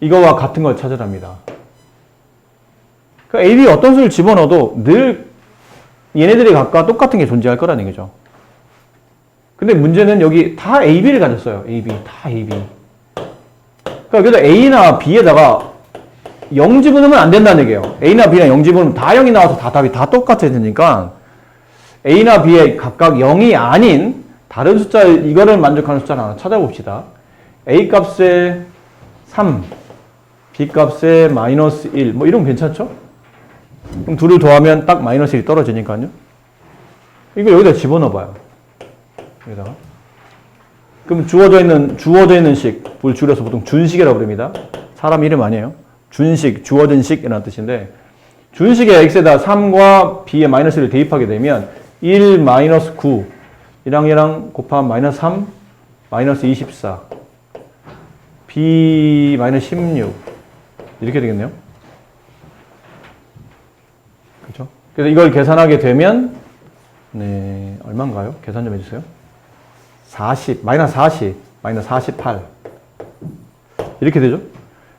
이거와 같은 걸 찾으랍니다. 그러니까 A, B 어떤 수를 집어넣어도 늘 얘네들이 각각 똑같은 게 존재할 거라는 얘기죠. 근데 문제는 여기 다 A, B를 가졌어요. A, B, 다 A, B. 그러니까 여기다 A나 B에다가 0 집어넣으면 안 된다는 얘기예요. A나 B나 0 집어넣으면 다 0이 나와서 다 답이 다 똑같아야 되니까 A나 B에 각각 0이 아닌 다른 숫자, 이거를 만족하는 숫자를 하나 찾아봅시다. A 값에 3, B 값에 마이너스 1, 뭐 이러면 괜찮죠? 그럼 둘을 더하면 딱 마이너스 1이 떨어지니까요. 이거 여기다 집어넣어봐요. 여기다가. 그럼 주어져 있는 식, 뭘 줄여서 보통 준식이라고 부릅니다. 사람 이름 아니에요. 준식, 주어진 식이라는 뜻인데, 준식의 x에다 3과 b의 마이너스 1을 대입하게 되면 1 마이너스 9, 얘랑 곱하면 마이너스 3, 마이너스 24, b 마이너스 16 이렇게 되겠네요. 그렇죠? 그래서 이걸 계산하게 되면 네, 얼마인가요? 계산 좀 해주세요. 40, 마이너스 40, 마이너스 48 이렇게 되죠?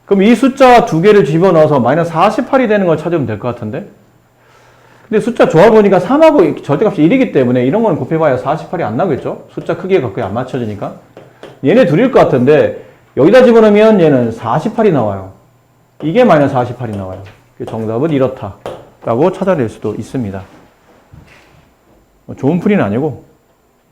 그럼 이 숫자 두 개를 집어넣어서 마이너스 48이 되는 걸 찾으면 될 것 같은데, 근데 숫자 좋아 보니까 3하고 절대값이 1이기 때문에 이런 거는 곱해봐야 48이 안 나겠죠? 숫자 크기가 거의 안 맞춰지니까. 얘네 둘일 것 같은데 여기다 집어넣으면 얘는 48이 나와요. 이게 마이너스 48이 나와요. 정답은 이렇다 라고 찾아낼 수도 있습니다. 좋은 풀이는 아니고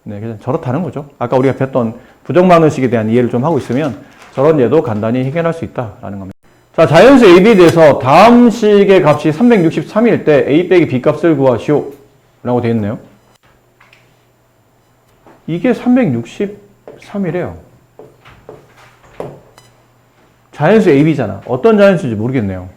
네, 그냥 저렇다는 거죠. 아까 우리가 배웠던 부정반응식에 대한 이해를 좀 하고 있으면 저런 예도 간단히 해결할 수 있다라는 겁니다. 자, 자연수 AB에 대해서 다음 식의 값이 363일 때 A 빼기 B 값을 구하시오 라고 되어 있네요. 이게 363이래요. 자연수 AB잖아. 어떤 자연수인지 모르겠네요.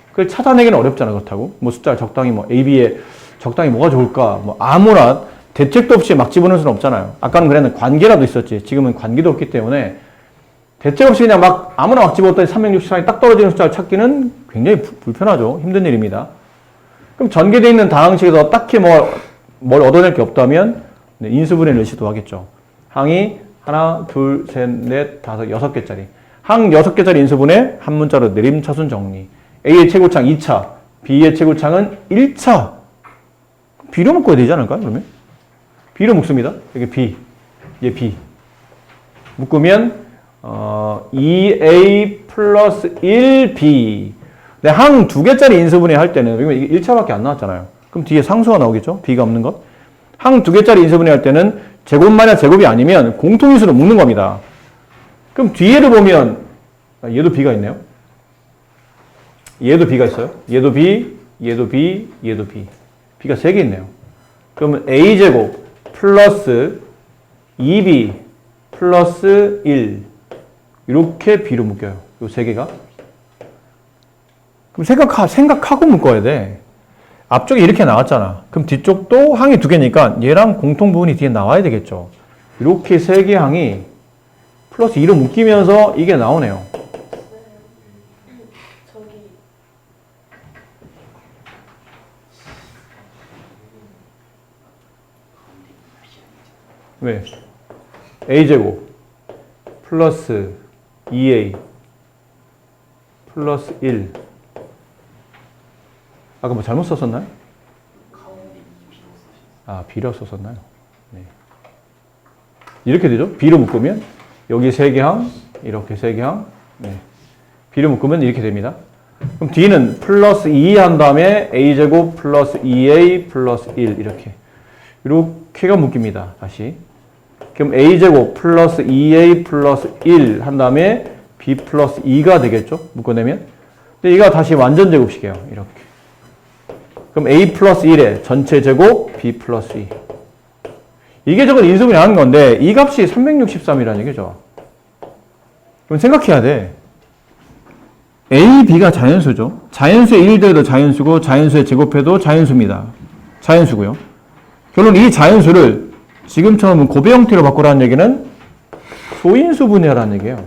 그걸 찾아내기는 어렵잖아. 그렇다고 뭐 숫자를 적당히 뭐 AB에 적당히 뭐가 좋을까 뭐 아무나 대책도 없이 막 집어넣을 수는 없잖아요. 아까는 그랬는데 관계라도 있었지. 지금은 관계도 없기 때문에 대책 없이 그냥 막 아무나 막 집어넣더니 363이 딱 떨어지는 숫자를 찾기는 굉장히 불편하죠. 힘든 일입니다. 그럼 전개되어 있는 다항식에서 딱히 뭘 얻어낼 게 없다면 인수분해를 시도하겠죠. 항이 하나, 둘, 셋, 넷, 다섯, 6개짜리. 항 6개짜리 인수분해 한 문자로 내림차순 정리. A의 최고창 2차, B의 최고창은 1차. B로 묶어야 되지 않을까요, 그러면? B로 묶습니다. 여기 B, 얘 B. 묶으면 2A 플러스 1B. 근데 항 2개짜리 인수분해 할 때는, 이게 1차밖에 안 나왔잖아요. 그럼 뒤에 상수가 나오겠죠? B가 없는 것. 항 2개짜리 인수분해 할 때는 제곱 마이너스 제곱이 아니면 공통인수로 묶는 겁니다. 그럼 뒤에를 보면, 얘도 B가 있네요. 얘도 B가 있어요. 얘도 B, 얘도 B, 얘도 B. B가 3개 있네요. 그러면 A제곱 플러스 2B 플러스 1. 이렇게 B로 묶여요. 요 3개가. 그럼 생각하고 묶어야 돼. 앞쪽에 이렇게 나왔잖아. 그럼 뒤쪽도 항이 2개니까 얘랑 공통 부분이 뒤에 나와야 되겠죠. 이렇게 3개 항이 플러스 2로 묶이면서 이게 나오네요. 저기 왜? A제곱 플러스 2A 플러스 1. 아까 뭐 잘못 썼었나요? 아, B로 썼었나요? 네. 이렇게 되죠? B로 묶으면 여기 3개 항, 이렇게 3개 항. 네. B로 묶으면 이렇게 됩니다. 그럼 D는 플러스 2 한 다음에 A제곱 플러스 2A 플러스 1 이렇게. 이렇게가 묶입니다. 다시. 그럼 a제곱 플러스 2a 플러스 1 한 다음에 b 플러스 2가 되겠죠? 묶어내면. 근데 이가 다시 완전 제곱식이에요. 이렇게. 그럼 a 플러스 1에 전체 제곱 b 플러스 2. 이게 저건 인수분해 하는 건데 이 값이 363이라는 얘기죠. 그럼 생각해야 돼. a, b가 자연수죠. 자연수의 1 더해도 자연수고 자연수의 제곱해도 자연수입니다. 자연수고요. 결론 이 자연수를 지금처럼 곱의 형태로 바꾸라는 얘기는 소인수분해라는 얘기예요.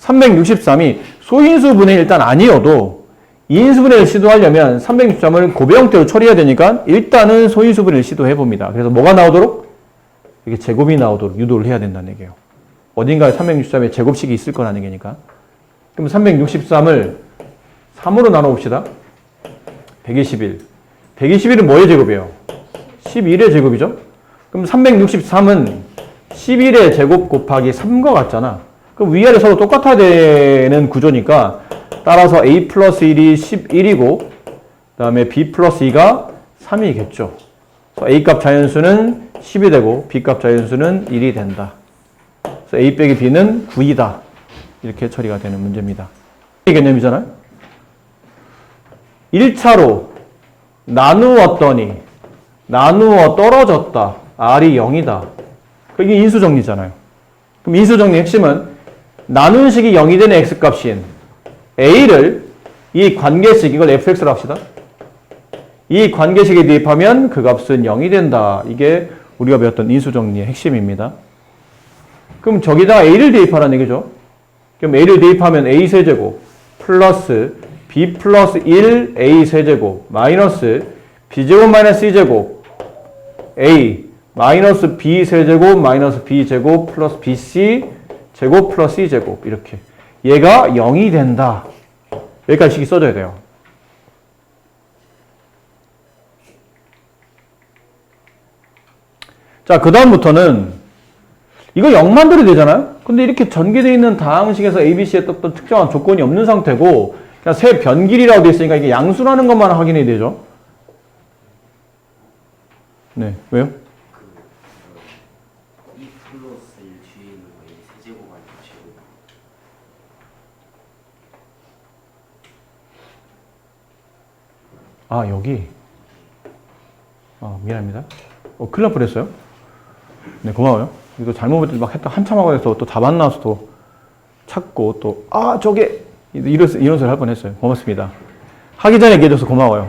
363이 소인수분해 일단 아니어도 이인수분해를 시도하려면 363을 곱의 형태로 처리해야 되니까 일단은 소인수분해를 시도해 봅니다. 그래서 뭐가 나오도록? 이게 제곱이 나오도록 유도를 해야 된다는 얘기예요. 어딘가에 363의 제곱식이 있을 거라는 얘기니까. 그럼 363을 3으로 나눠봅시다. 121. 121은 뭐의 제곱이에요? 11의 제곱이죠? 그럼 363은 11의 제곱 곱하기 3과 같잖아. 그럼 위아래 서로 똑같아야 되는 구조니까 따라서 a 플러스 1이 11이고 그 다음에 b 플러스 2가 3이겠죠. a 값 자연수는 10이 되고 b 값 자연수는 1이 된다. 그래서 a 빼기 b는 9이다. 이렇게 처리가 되는 문제입니다. 이 개념이잖아요. 1차로 나누었더니 나누어 떨어졌다. r이 0이다. 이게 인수정리잖아요. 그럼 인수정리 핵심은 나눈 식이 0이 되는 x값인 a를 이 관계식, 이걸 fx로 합시다. 이 관계식에 대입하면 그 값은 0이 된다. 이게 우리가 배웠던 인수정리의 핵심입니다. 그럼 저기다가 a를 대입하라는 얘기죠. 그럼 a를 대입하면 a 세제곱 플러스 b 플러스 1 a 세제곱 마이너스 b제곱 마이너스 c제곱 a 마이너스 b 세제곱 마이너스 b 제곱 플러스 bc 제곱 플러스 c 제곱 이렇게 얘가 0이 된다. 여기까지 식이 써져야 돼요. 자, 그 다음부터는 이거 0만 들이 되잖아요? 근데 이렇게 전개되어 있는 다항식에서 ABC에 어떤 특정한 조건이 없는 상태고 그냥 세 변길이라고 되어 있으니까 이게 양수라는 것만 확인해야 되죠. 네, 왜요? 2 플러스 1 뒤에 있는 거 A 세제곱 아니고 제곱. 아, 여기. 미안합니다. 큰일 날 뻔했어요. 네, 고마워요. 이거 잘못 막 했다 한참 하고 해서 또 답 안 나와서 또 찾고 또, 저게! 이런 소리 할 뻔 했어요. 고맙습니다. 하기 전에 얘기해줘서 고마워요.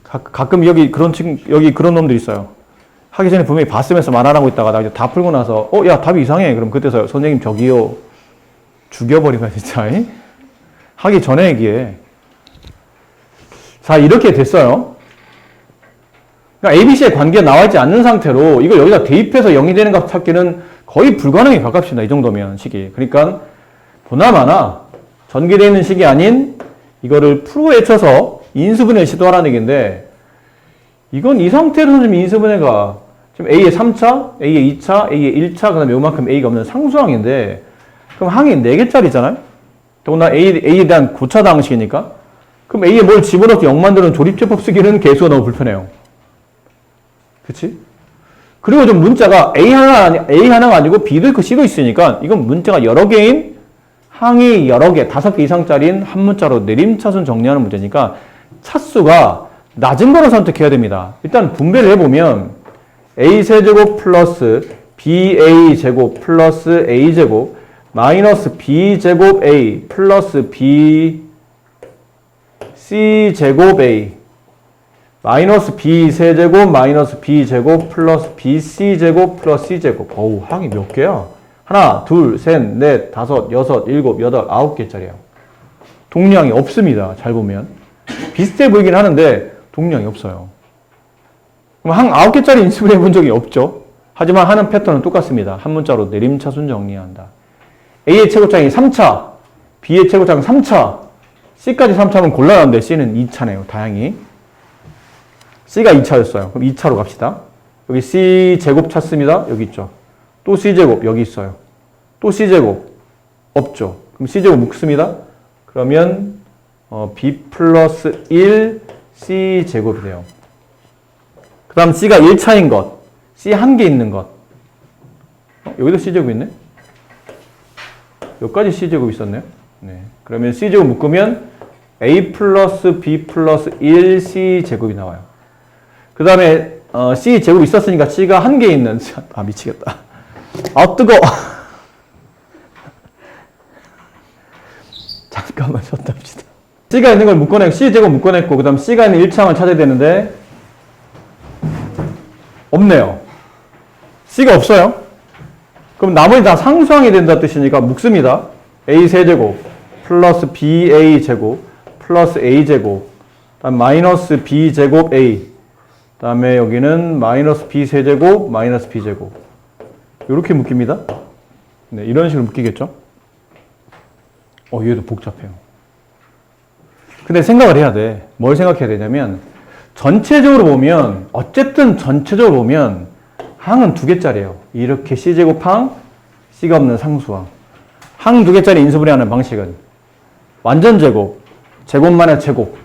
가끔 여기 그런 놈들 있어요. 하기 전에 분명히 봤으면서 말 안 하고 있다가 나 이제 다 풀고 나서, 야, 답이 이상해. 그럼 그때서 선생님 저기요. 죽여버리면 진짜. 하기 전에 얘기해. 자, 이렇게 됐어요. 그러니까 ABC의 관계가 나와 있지 않는 상태로 이걸 여기다 대입해서 0이 되는 값 찾기는 거의 불가능에 가깝습니다. 이 정도면 식이. 그러니까 보나마나 전개되어 있는 식이 아닌 이거를 풀어에 쳐서 인수분해를 시도하라는 얘기인데 이건 이 상태로 선생님 인수분해가 지금 A의 3차, A의 2차, A의 1차, 그 다음에 요만큼 A가 없는 상수항인데 그럼 항이 4개짜리잖아요? 더구나 A에 대한 고차다 항식이니까 그럼 A에 뭘 집어넣고 0 만드는 조립제법 쓰기는 개수가 너무 불편해요. 그치? 그리고 좀 문자가 A 하나가 아니고 B도 있고 C도 있으니까 이건 문자가 여러 개인 항이 여러 개, 5개 이상짜리인 한 문자로 내림차순 정리하는 문제니까 차수가 낮은 거를 선택해야 됩니다. 일단 분배를 해보면 A세제곱 플러스 BA제곱 플러스 A제곱 마이너스 B제곱 A 플러스 BC제곱 A 마이너스 B세제곱 마이너스 B제곱 플러스 BC제곱 플러스 C제곱. 어우, 항이 몇 개야? 하나, 둘, 셋, 넷, 다섯, 여섯, 일곱, 여덟, 9개짜리야. 동량이 없습니다. 잘 보면. 비슷해 보이긴 하는데 동량이 없어요. 그럼 항 9개짜리 인수분해 해본 적이 없죠. 하지만 하는 패턴은 똑같습니다. 한 문자로 내림차순 정리한다. A의 최고차항이 3차, B의 최고차항 3차, C까지 3차면 곤란한데 C는 2차네요. 다행히. C가 2차였어요. 그럼 2차로 갑시다. 여기 C제곱 찾습니다. 여기 있죠. 또 C제곱 여기 있어요. 또 C제곱 없죠. 그럼 C제곱 묶습니다. 그러면 B 플러스 1 C제곱이 돼요. 그 다음 C가 1차인 것, C 한 개 있는 것. 여기도 C제곱 있네? 여기까지 C제곱 있었네요. 네. 그러면 C제곱 묶으면 A 플러스 B 플러스 1C제곱이 나와요. 그 다음에 C제곱 있었으니까 C가 한 개 있는, 아 미치겠다. 아 뜨거워. 잠깐만 쉬었다 합시다. C가 있는 걸 묶어내고 C제곱 묶어냈고 그 다음 C가 있는 1차항을 찾아야 되는데 없네요. C가 없어요. 그럼 나머지 다 상수항이 된다 뜻이니까 묶습니다. A 세제곱 플러스 BA 제곱 플러스 A 제곱 다음 마이너스 B 제곱 A 다음에 여기는 마이너스 B 세제곱 마이너스 B 제곱 이렇게 묶입니다. 네, 이런 식으로 묶이겠죠. 얘도 복잡해요. 근데 생각을 해야 돼. 뭘 생각해야 되냐면 전체적으로 보면 어쨌든 전체적으로 보면 항은 두 개짜리예요. 이렇게 C제곱항, C가 없는 상수항. 항 두 개짜리 인수분해하는 방식은 완전 제곱, 제곱만의 제곱.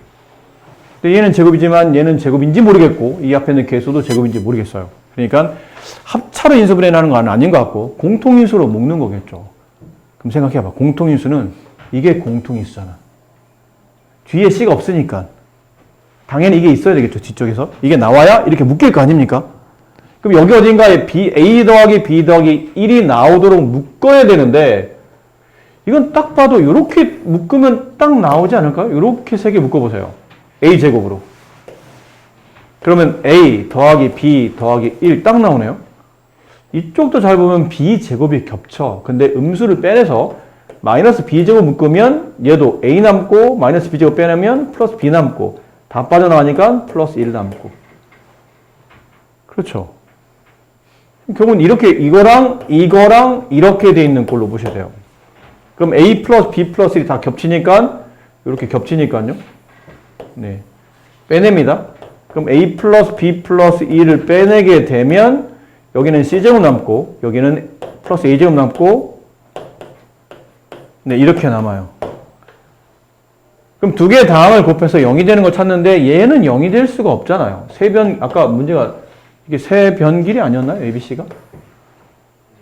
근데 얘는 제곱이지만 얘는 제곱인지 모르겠고 이 앞에 있는 개수도 제곱인지 모르겠어요. 그러니까 합차로 인수분해를 하는 건 아닌 것 같고 공통인수로 묶는 거겠죠. 그럼 생각해봐. 공통인수는 이게 공통인수잖아. 뒤에 C가 없으니까 당연히 이게 있어야 되겠죠. 뒤쪽에서. 이게 나와야 이렇게 묶일 거 아닙니까? 그럼 여기 어딘가에 A 더하기 B 더하기 1이 나오도록 묶어야 되는데 이건 딱 봐도 이렇게 묶으면 딱 나오지 않을까요? 이렇게 세 개 묶어보세요. A제곱으로. 그러면 A 더하기 B 더하기 1 딱 나오네요. 이쪽도 잘 보면 B제곱이 겹쳐. 근데 음수를 빼내서 마이너스 B제곱 묶으면 얘도 A 남고 마이너스 B제곱 빼내면 플러스 B 남고 다 빠져나가니까 플러스 1 남고. 그렇죠. 결국은 이렇게 이거랑 이렇게 돼 있는 꼴로 보셔야 돼요. 그럼 A 플러스 B 플러스 1이 다 겹치니까 이렇게 겹치니까요. 네. 빼냅니다. 그럼 A 플러스 B 플러스 1을 빼내게 되면 여기는 C제곱 남고 여기는 플러스 A제곱 남고 네, 이렇게 남아요. 그럼 두 개의 다항을 곱해서 0이 되는 걸 찾는데 얘는 0이 될 수가 없잖아요. 아까 문제가 이게 세 변길이 아니었나요? ABC가?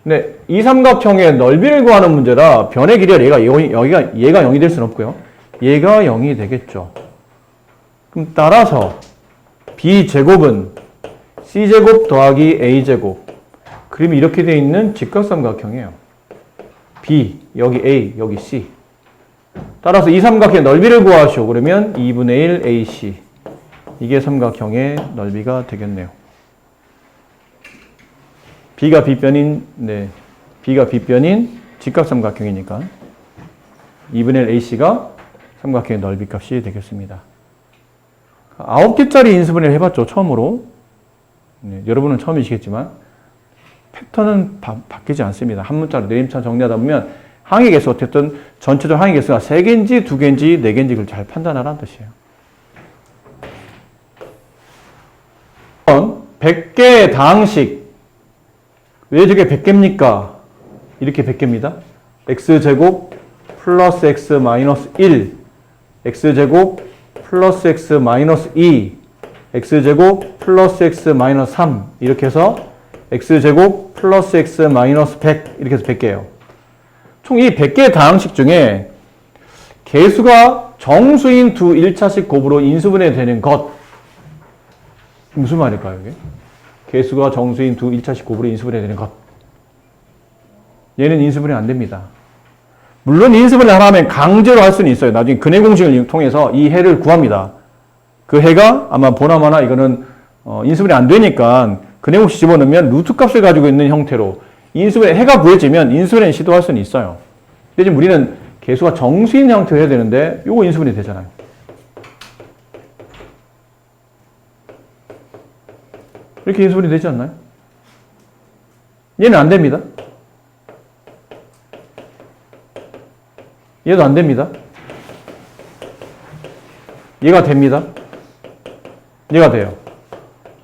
네, 이 삼각형의 넓이를 구하는 문제라 변의 길이가 얘가 0이 될 수는 없고요. 얘가 0이 되겠죠. 그럼 따라서 B제곱은 C제곱 더하기 A제곱. 그림이 이렇게 되어 있는 직각삼각형이에요. B, 여기 A, 여기 C. 따라서 이 삼각형의 넓이를 구하시오. 그러면 2분의 1 AC. 이게 삼각형의 넓이가 되겠네요. B가 B변인 직각삼각형이니까 2분의 1 AC가 삼각형의 넓이 값이 되겠습니다. 9개짜리 인수분해를 해봤죠. 처음으로. 네, 여러분은 처음이시겠지만 패턴은 바뀌지 않습니다. 한 문자로 내림차 정리하다 보면 항의 개수 어쨌든 전체적 항의 개수가 3개인지 2개인지 4개인지 그걸 잘 판단하라는 뜻이에요. 100개의 다항식. 왜 저게 100개입니까? 이렇게 100개입니다. x제곱 플러스 x 마이너스 1 x제곱 플러스 x 마이너스 2 x제곱 플러스 x 마이너스 3 이렇게 해서 x제곱 플러스 x 마이너스 100 이렇게 해서 100개예요. 총 이 100개의 다항식 중에 개수가 정수인 두 1차식 곱으로 인수분해 되는 것. 무슨 말일까요, 이게? 개수가 정수인 두 1차식 곱으로 인수분해 되는 것. 얘는 인수분해 안 됩니다. 물론 인수분해 하나 하면 강제로 할 수는 있어요. 나중에 근해 공식을 통해서 이 해를 구합니다. 그 해가 아마 보나마나 이거는 인수분해 안 되니까 근해 공식 집어넣으면 루트 값을 가지고 있는 형태로 인수분해 해가 구해지면 인수분해 시도할 수는 있어요. 근데 지금 우리는 개수가 정수인 형태로 해야 되는데 요거 인수분해 되잖아요. 이렇게 인수분해 되지 않나요? 얘는 안 됩니다. 얘도 안 됩니다. 얘가 됩니다. 얘가 돼요.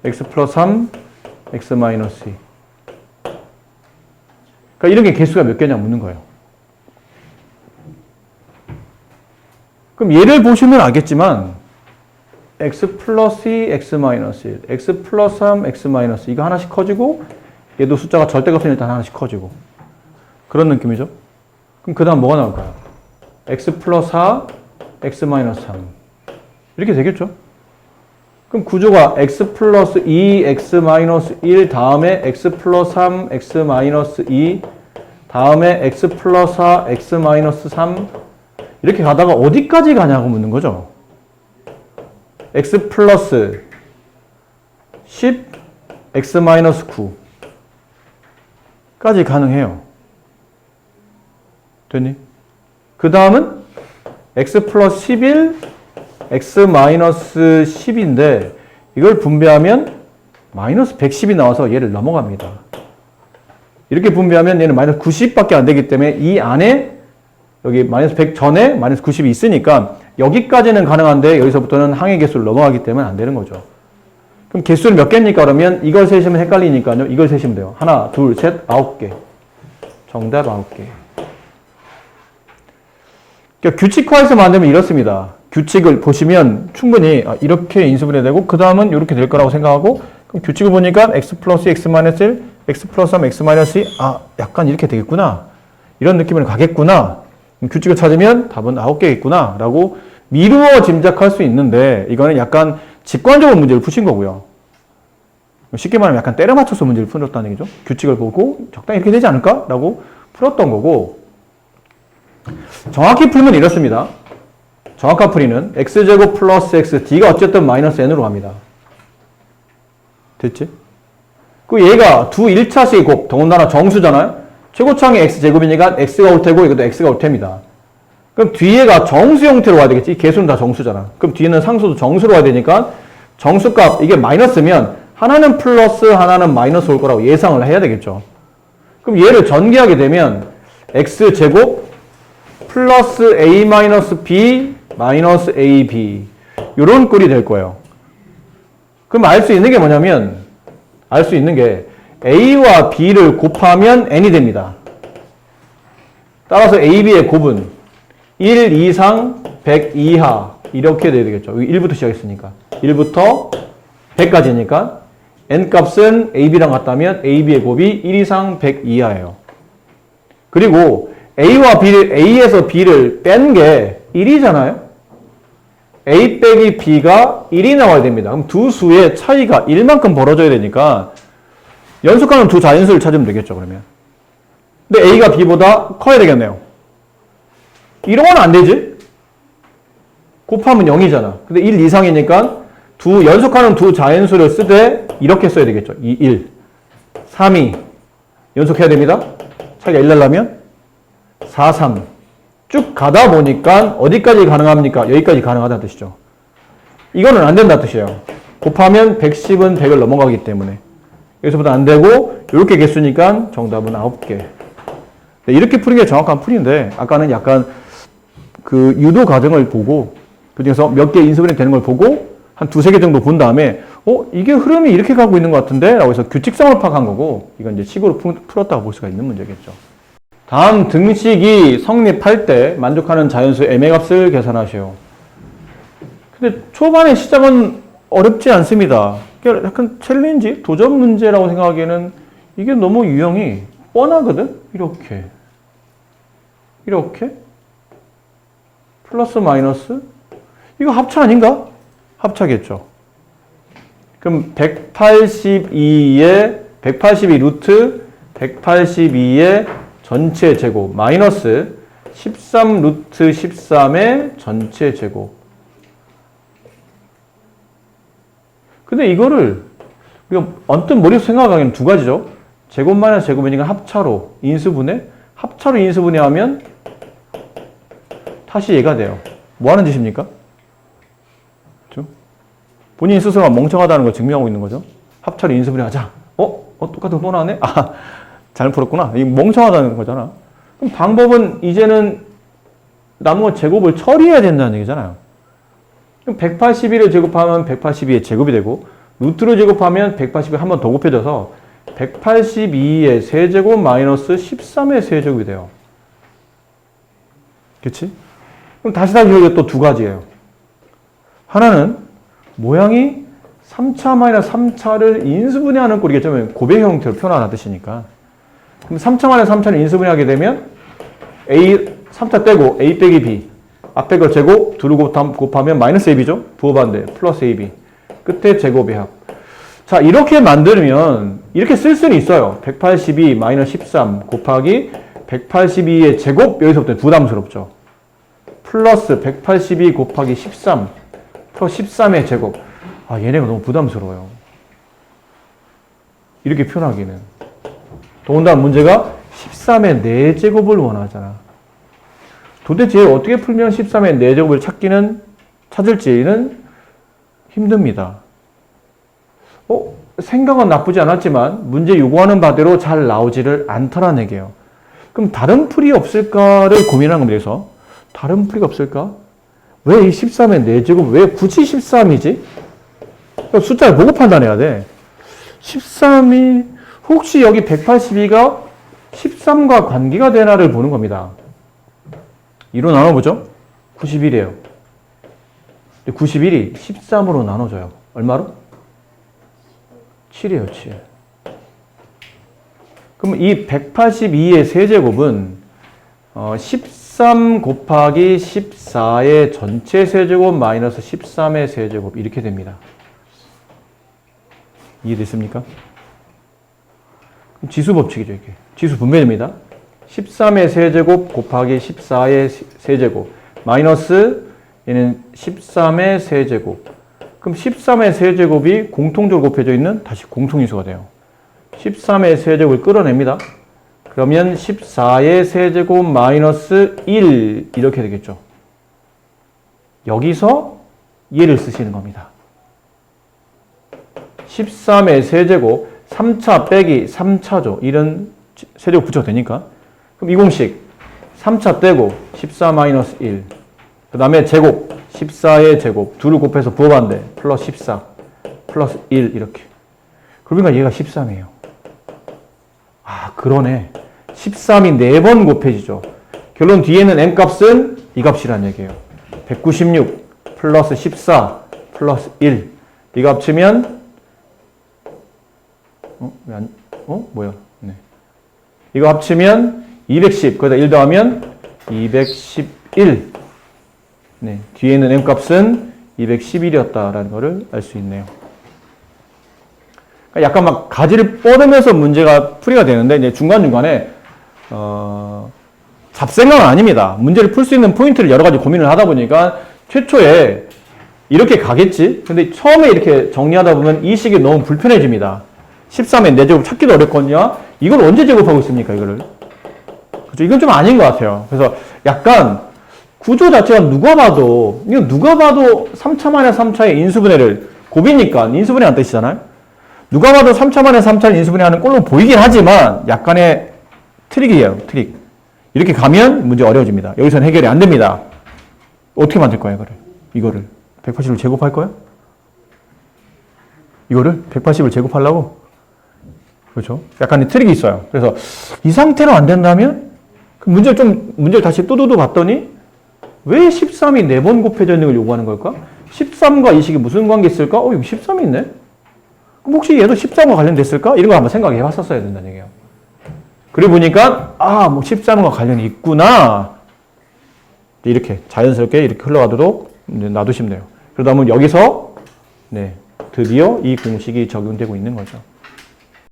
x 플러스 3, x 마이너스 2. 그러니까 이런 게 개수가 몇 개냐 묻는 거예요. 그럼 얘를 보시면 알겠지만 x 플러스 2, x 마이너스 1, x 플러스 3, x 마이너스 이거 하나씩 커지고 얘도 숫자가 절대값은 일단 하나씩 커지고 그런 느낌이죠. 그럼 그 다음 뭐가 나올까요? x 플러스 4, x 마이너스 3 이렇게 되겠죠. 그럼 구조가 x 플러스 2, x 마이너스 1 다음에 x 플러스 3, x 마이너스 2 다음에 x 플러스 4, x 마이너스 3 이렇게 가다가 어디까지 가냐고 묻는 거죠. x 플러스 10, x 마이너스 9까지 가능해요. 됐니? 그 다음은 x 플러스 11, x 마이너스 10인데 이걸 분배하면 마이너스 110이 나와서 얘를 넘어갑니다. 이렇게 분배하면 얘는 마이너스 90밖에 안 되기 때문에 이 안에 여기 마이너스 100 전에 마이너스 90이 있으니까 여기까지는 가능한데 여기서부터는 항의 개수를 넘어가기 때문에 안 되는 거죠. 그럼 개수를 몇 개입니까? 그러면 이걸 세시면 헷갈리니까요. 이걸 세시면 돼요. 하나, 둘, 셋, 9개. 정답 9개. 그러니까 규칙화해서 만들면 이렇습니다. 규칙을 보시면 충분히 이렇게 인수분해되고 그 다음은 이렇게 될 거라고 생각하고 그럼 규칙을 보니까 x 플러스 x 마이너스 1, x 플러스 3, x 마이너스 2 약간 이렇게 되겠구나. 이런 느낌으로 가겠구나. 규칙을 찾으면 답은 9개겠구나 라고 미루어 짐작할 수 있는데 이거는 약간 직관적으로 문제를 푸신 거고요. 쉽게 말하면 약간 때려 맞춰서 문제를 풀었다는 얘기죠. 규칙을 보고 적당히 이렇게 되지 않을까? 라고 풀었던 거고 정확히 풀면 이렇습니다. 정확한 풀이는 x제곱 플러스 x, d가 어쨌든 마이너스 n으로 갑니다. 됐지? 그 얘가 두 1차식의 곱, 더군다나 정수잖아요? 최고차항이 x제곱이니까 x가 올 테고 이것도 x가 올 테입니다. 그럼 뒤에가 정수 형태로 와야 되겠지? 개수는 다 정수잖아. 그럼 뒤에는 상수도 정수로 와야 되니까 정수값, 이게 마이너스면 하나는 플러스, 하나는 마이너스 올 거라고 예상을 해야 되겠죠. 그럼 얘를 전개하게 되면 x제곱 플러스 a 마이너스 b 마이너스 ab 요런 꼴이 될 거예요. 그럼 알 수 있는 게 뭐냐면 알 수 있는 게 a와 b를 곱하면 n이 됩니다. 따라서 a, b의 곱은 1 이상 100 이하 이렇게 돼야 되겠죠. 여기 1부터 시작했으니까 1부터 100까지니까 n 값은 a, b랑 같다면 a, b의 곱이 1 이상 100 이하예요. 그리고 a와 b를 a에서 b를 뺀 게 1이잖아요. a 빼기 b가 1이 나와야 됩니다. 그럼 두 수의 차이가 1만큼 벌어져야 되니까 연속하는 두 자연수를 찾으면 되겠죠, 그러면. 근데 a가 b보다 커야 되겠네요. 이러면 안 되지? 곱하면 0이잖아. 근데 1 이상이니까 연속하는 두 자연수를 쓰되 이렇게 써야 되겠죠. 2, 1, 3, 2 연속해야 됩니다. 차이가 1 나려면 4, 3 쭉 가다 보니까 어디까지 가능합니까? 여기까지 가능하다는 뜻이죠. 이거는 안 된다는 뜻이에요. 곱하면 110은 100을 넘어가기 때문에 여기서부터 안 되고 이렇게 개수니까 정답은 9개. 네, 이렇게 푸는 게 정확한 풀인데 아까는 약간 그 유도 과정을 보고 그중에서 몇 개 인수분해 되는 걸 보고 한 두세 개 정도 본 다음에 이게 흐름이 이렇게 가고 있는 것 같은데? 라고 해서 규칙성을 파악한 거고 이건 이제 식으로 풀었다고 볼 수가 있는 문제겠죠. 다음 등식이 성립할 때 만족하는 자연수 m의 값을 계산하시오. 근데 초반에 시작은 어렵지 않습니다. 약간 챌린지, 도전 문제라고 생각하기에는 이게 너무 유형이 뻔하거든? 이렇게 플러스 마이너스 이거 합차 아닌가? 합차겠죠. 그럼 182의 182 루트 182의 전체 제곱 마이너스 13 루트 13의 전체 제곱. 근데 이거를 우리가 언뜻 머릿속 생각하기에는 두 가지죠. 제곱 마이너스 제곱이니까 합차로 인수분해. 합차로 인수분해하면 다시 얘가 돼요. 뭐 하는 짓입니까? 그렇죠? 본인 스스로가 멍청하다는 걸 증명하고 있는 거죠. 합차로 인수분해하자. 똑같은 거 또 나왔네? 잘못 풀었구나. 이 멍청하다는 거잖아. 그럼 방법은 이제는 남은 거 제곱을 처리해야 된다는 얘기잖아요. 그럼 181을 제곱하면 182의 제곱이 되고 루트로 제곱하면 182 한 번 더 곱해져서 182의 세제곱 마이너스 13의 세제곱이 돼요. 그치? 그럼 다시 여기 또 두 가지예요. 하나는 모양이 3차 마이너스 3차를 인수분해하는 꼴이겠죠. 고배 형태로 표현하는 뜻이니까. 그럼 3차 마이너스 3차를 인수분해하게 되면 A 3차 떼고 A 빼기 B 앞에 거 제곱 두루 곱하면 마이너스 AB죠. 부호반대 플러스 AB 끝에 제곱의 합. 자 이렇게 만들면 이렇게 쓸 수는 있어요. 182 마이너스 13 곱하기 182의 제곱 여기서부터 부담스럽죠. 플러스 182 곱하기 13 플러스 13의 제곱. 아 얘네가 너무 부담스러워요. 이렇게 표현하기는. 더군다나 문제가 13의 4제곱을 원하잖아. 도대체 어떻게 풀면 13의 4제곱을 찾을지는 힘듭니다. 생각은 나쁘지 않았지만 문제 요구하는 바대로 잘 나오지를 않더라는 얘기예요. 그럼 다른 풀이 없을까를 고민하는 겁니다. 그래서 다른 풀이가 없을까? 왜 이 13의 4제곱 왜 굳이 13이지? 숫자를 보고 판단해야 돼. 13이 혹시 여기 182가 13과 관계가 되나를 보는 겁니다. 2로 나눠보죠. 91이에요. 91이 13으로 나눠져요. 얼마로? 7이에요. 7. 그럼 이 182의 세제곱은 13 곱하기 14의 전체 세제곱 마이너스 13의 세제곱 이렇게 됩니다. 이해됐습니까? 지수 법칙이죠. 이게. 지수 분배됩니다. 13의 세제곱 곱하기 14의 세제곱 마이너스 얘는 13의 세제곱. 그럼 13의 세제곱이 공통적으로 곱해져 있는 다시 공통인수가 돼요. 13의 세제곱을 끌어냅니다. 그러면 14의 세제곱 마이너스 1 이렇게 되겠죠. 여기서 얘를 쓰시는 겁니다. 13의 세제곱 3차 빼기 3차죠. 이런 세제곱 붙여도 되니까. 그럼 이 공식 3차 떼고 14 마이너스 1. 그 다음에 제곱 14의 제곱 둘을 곱해서 부호반대 플러스 14 플러스 1 이렇게. 그러니까 얘가 13이에요. 아 그러네. 13이 4번 곱해지죠. 결론 뒤에는 n값은 이 값이란 얘기예요. 196 플러스 14 플러스 1 이거 합치면 뭐야? 네. 이거 합치면 210 거기다 1 더하면 211 네. 뒤에 있는 n값은 211이었다라는 것을 알 수 있네요. 그러니까 약간 막 가지를 뻗으면서 문제가 풀이가 되는데 이제 중간중간에 잡생각은 아닙니다. 문제를 풀 수 있는 포인트를 여러 가지 고민을 하다 보니까 최초에 이렇게 가겠지? 근데 처음에 이렇게 정리하다 보면 이 식이 너무 불편해집니다. 13의 4제곱 찾기도 어렵거든요. 이걸 언제 제곱하고 있습니까, 이거를? 그죠? 이건 좀 아닌 것 같아요. 그래서 약간 구조 자체가 누가 봐도 3차 만에 3차의 인수분해를 곱이니까 인수분해하는 뜻이잖아요. 누가 봐도 3차 만에 3차를 인수분해하는 꼴로 보이긴 하지만 약간의 트릭이에요, 트릭. 이렇게 가면 문제 어려워집니다. 여기서는 해결이 안 됩니다. 어떻게 만들 거예요, 이거를? 180을 제곱할 거야? 이거를 180을 제곱하려고? 그렇죠? 약간의 트릭이 있어요. 그래서 이 상태로 안 된다면 문제를 다시 또두두 봤더니 왜 13이 4번 곱해져 있는 걸 요구하는 걸까? 13과 이 식이 무슨 관계 있을까? 여기 13이 있네? 그럼 혹시 얘도 13과 관련됐을까? 이런 거 한번 생각해 봤었어야 된다는 얘기예요. 그리고 보니까 13과 관련이 있구나. 이렇게 자연스럽게 이렇게 흘러가도록 놔두시면 돼요. 그러다 보면 여기서 드디어 이 공식이 적용되고 있는 거죠.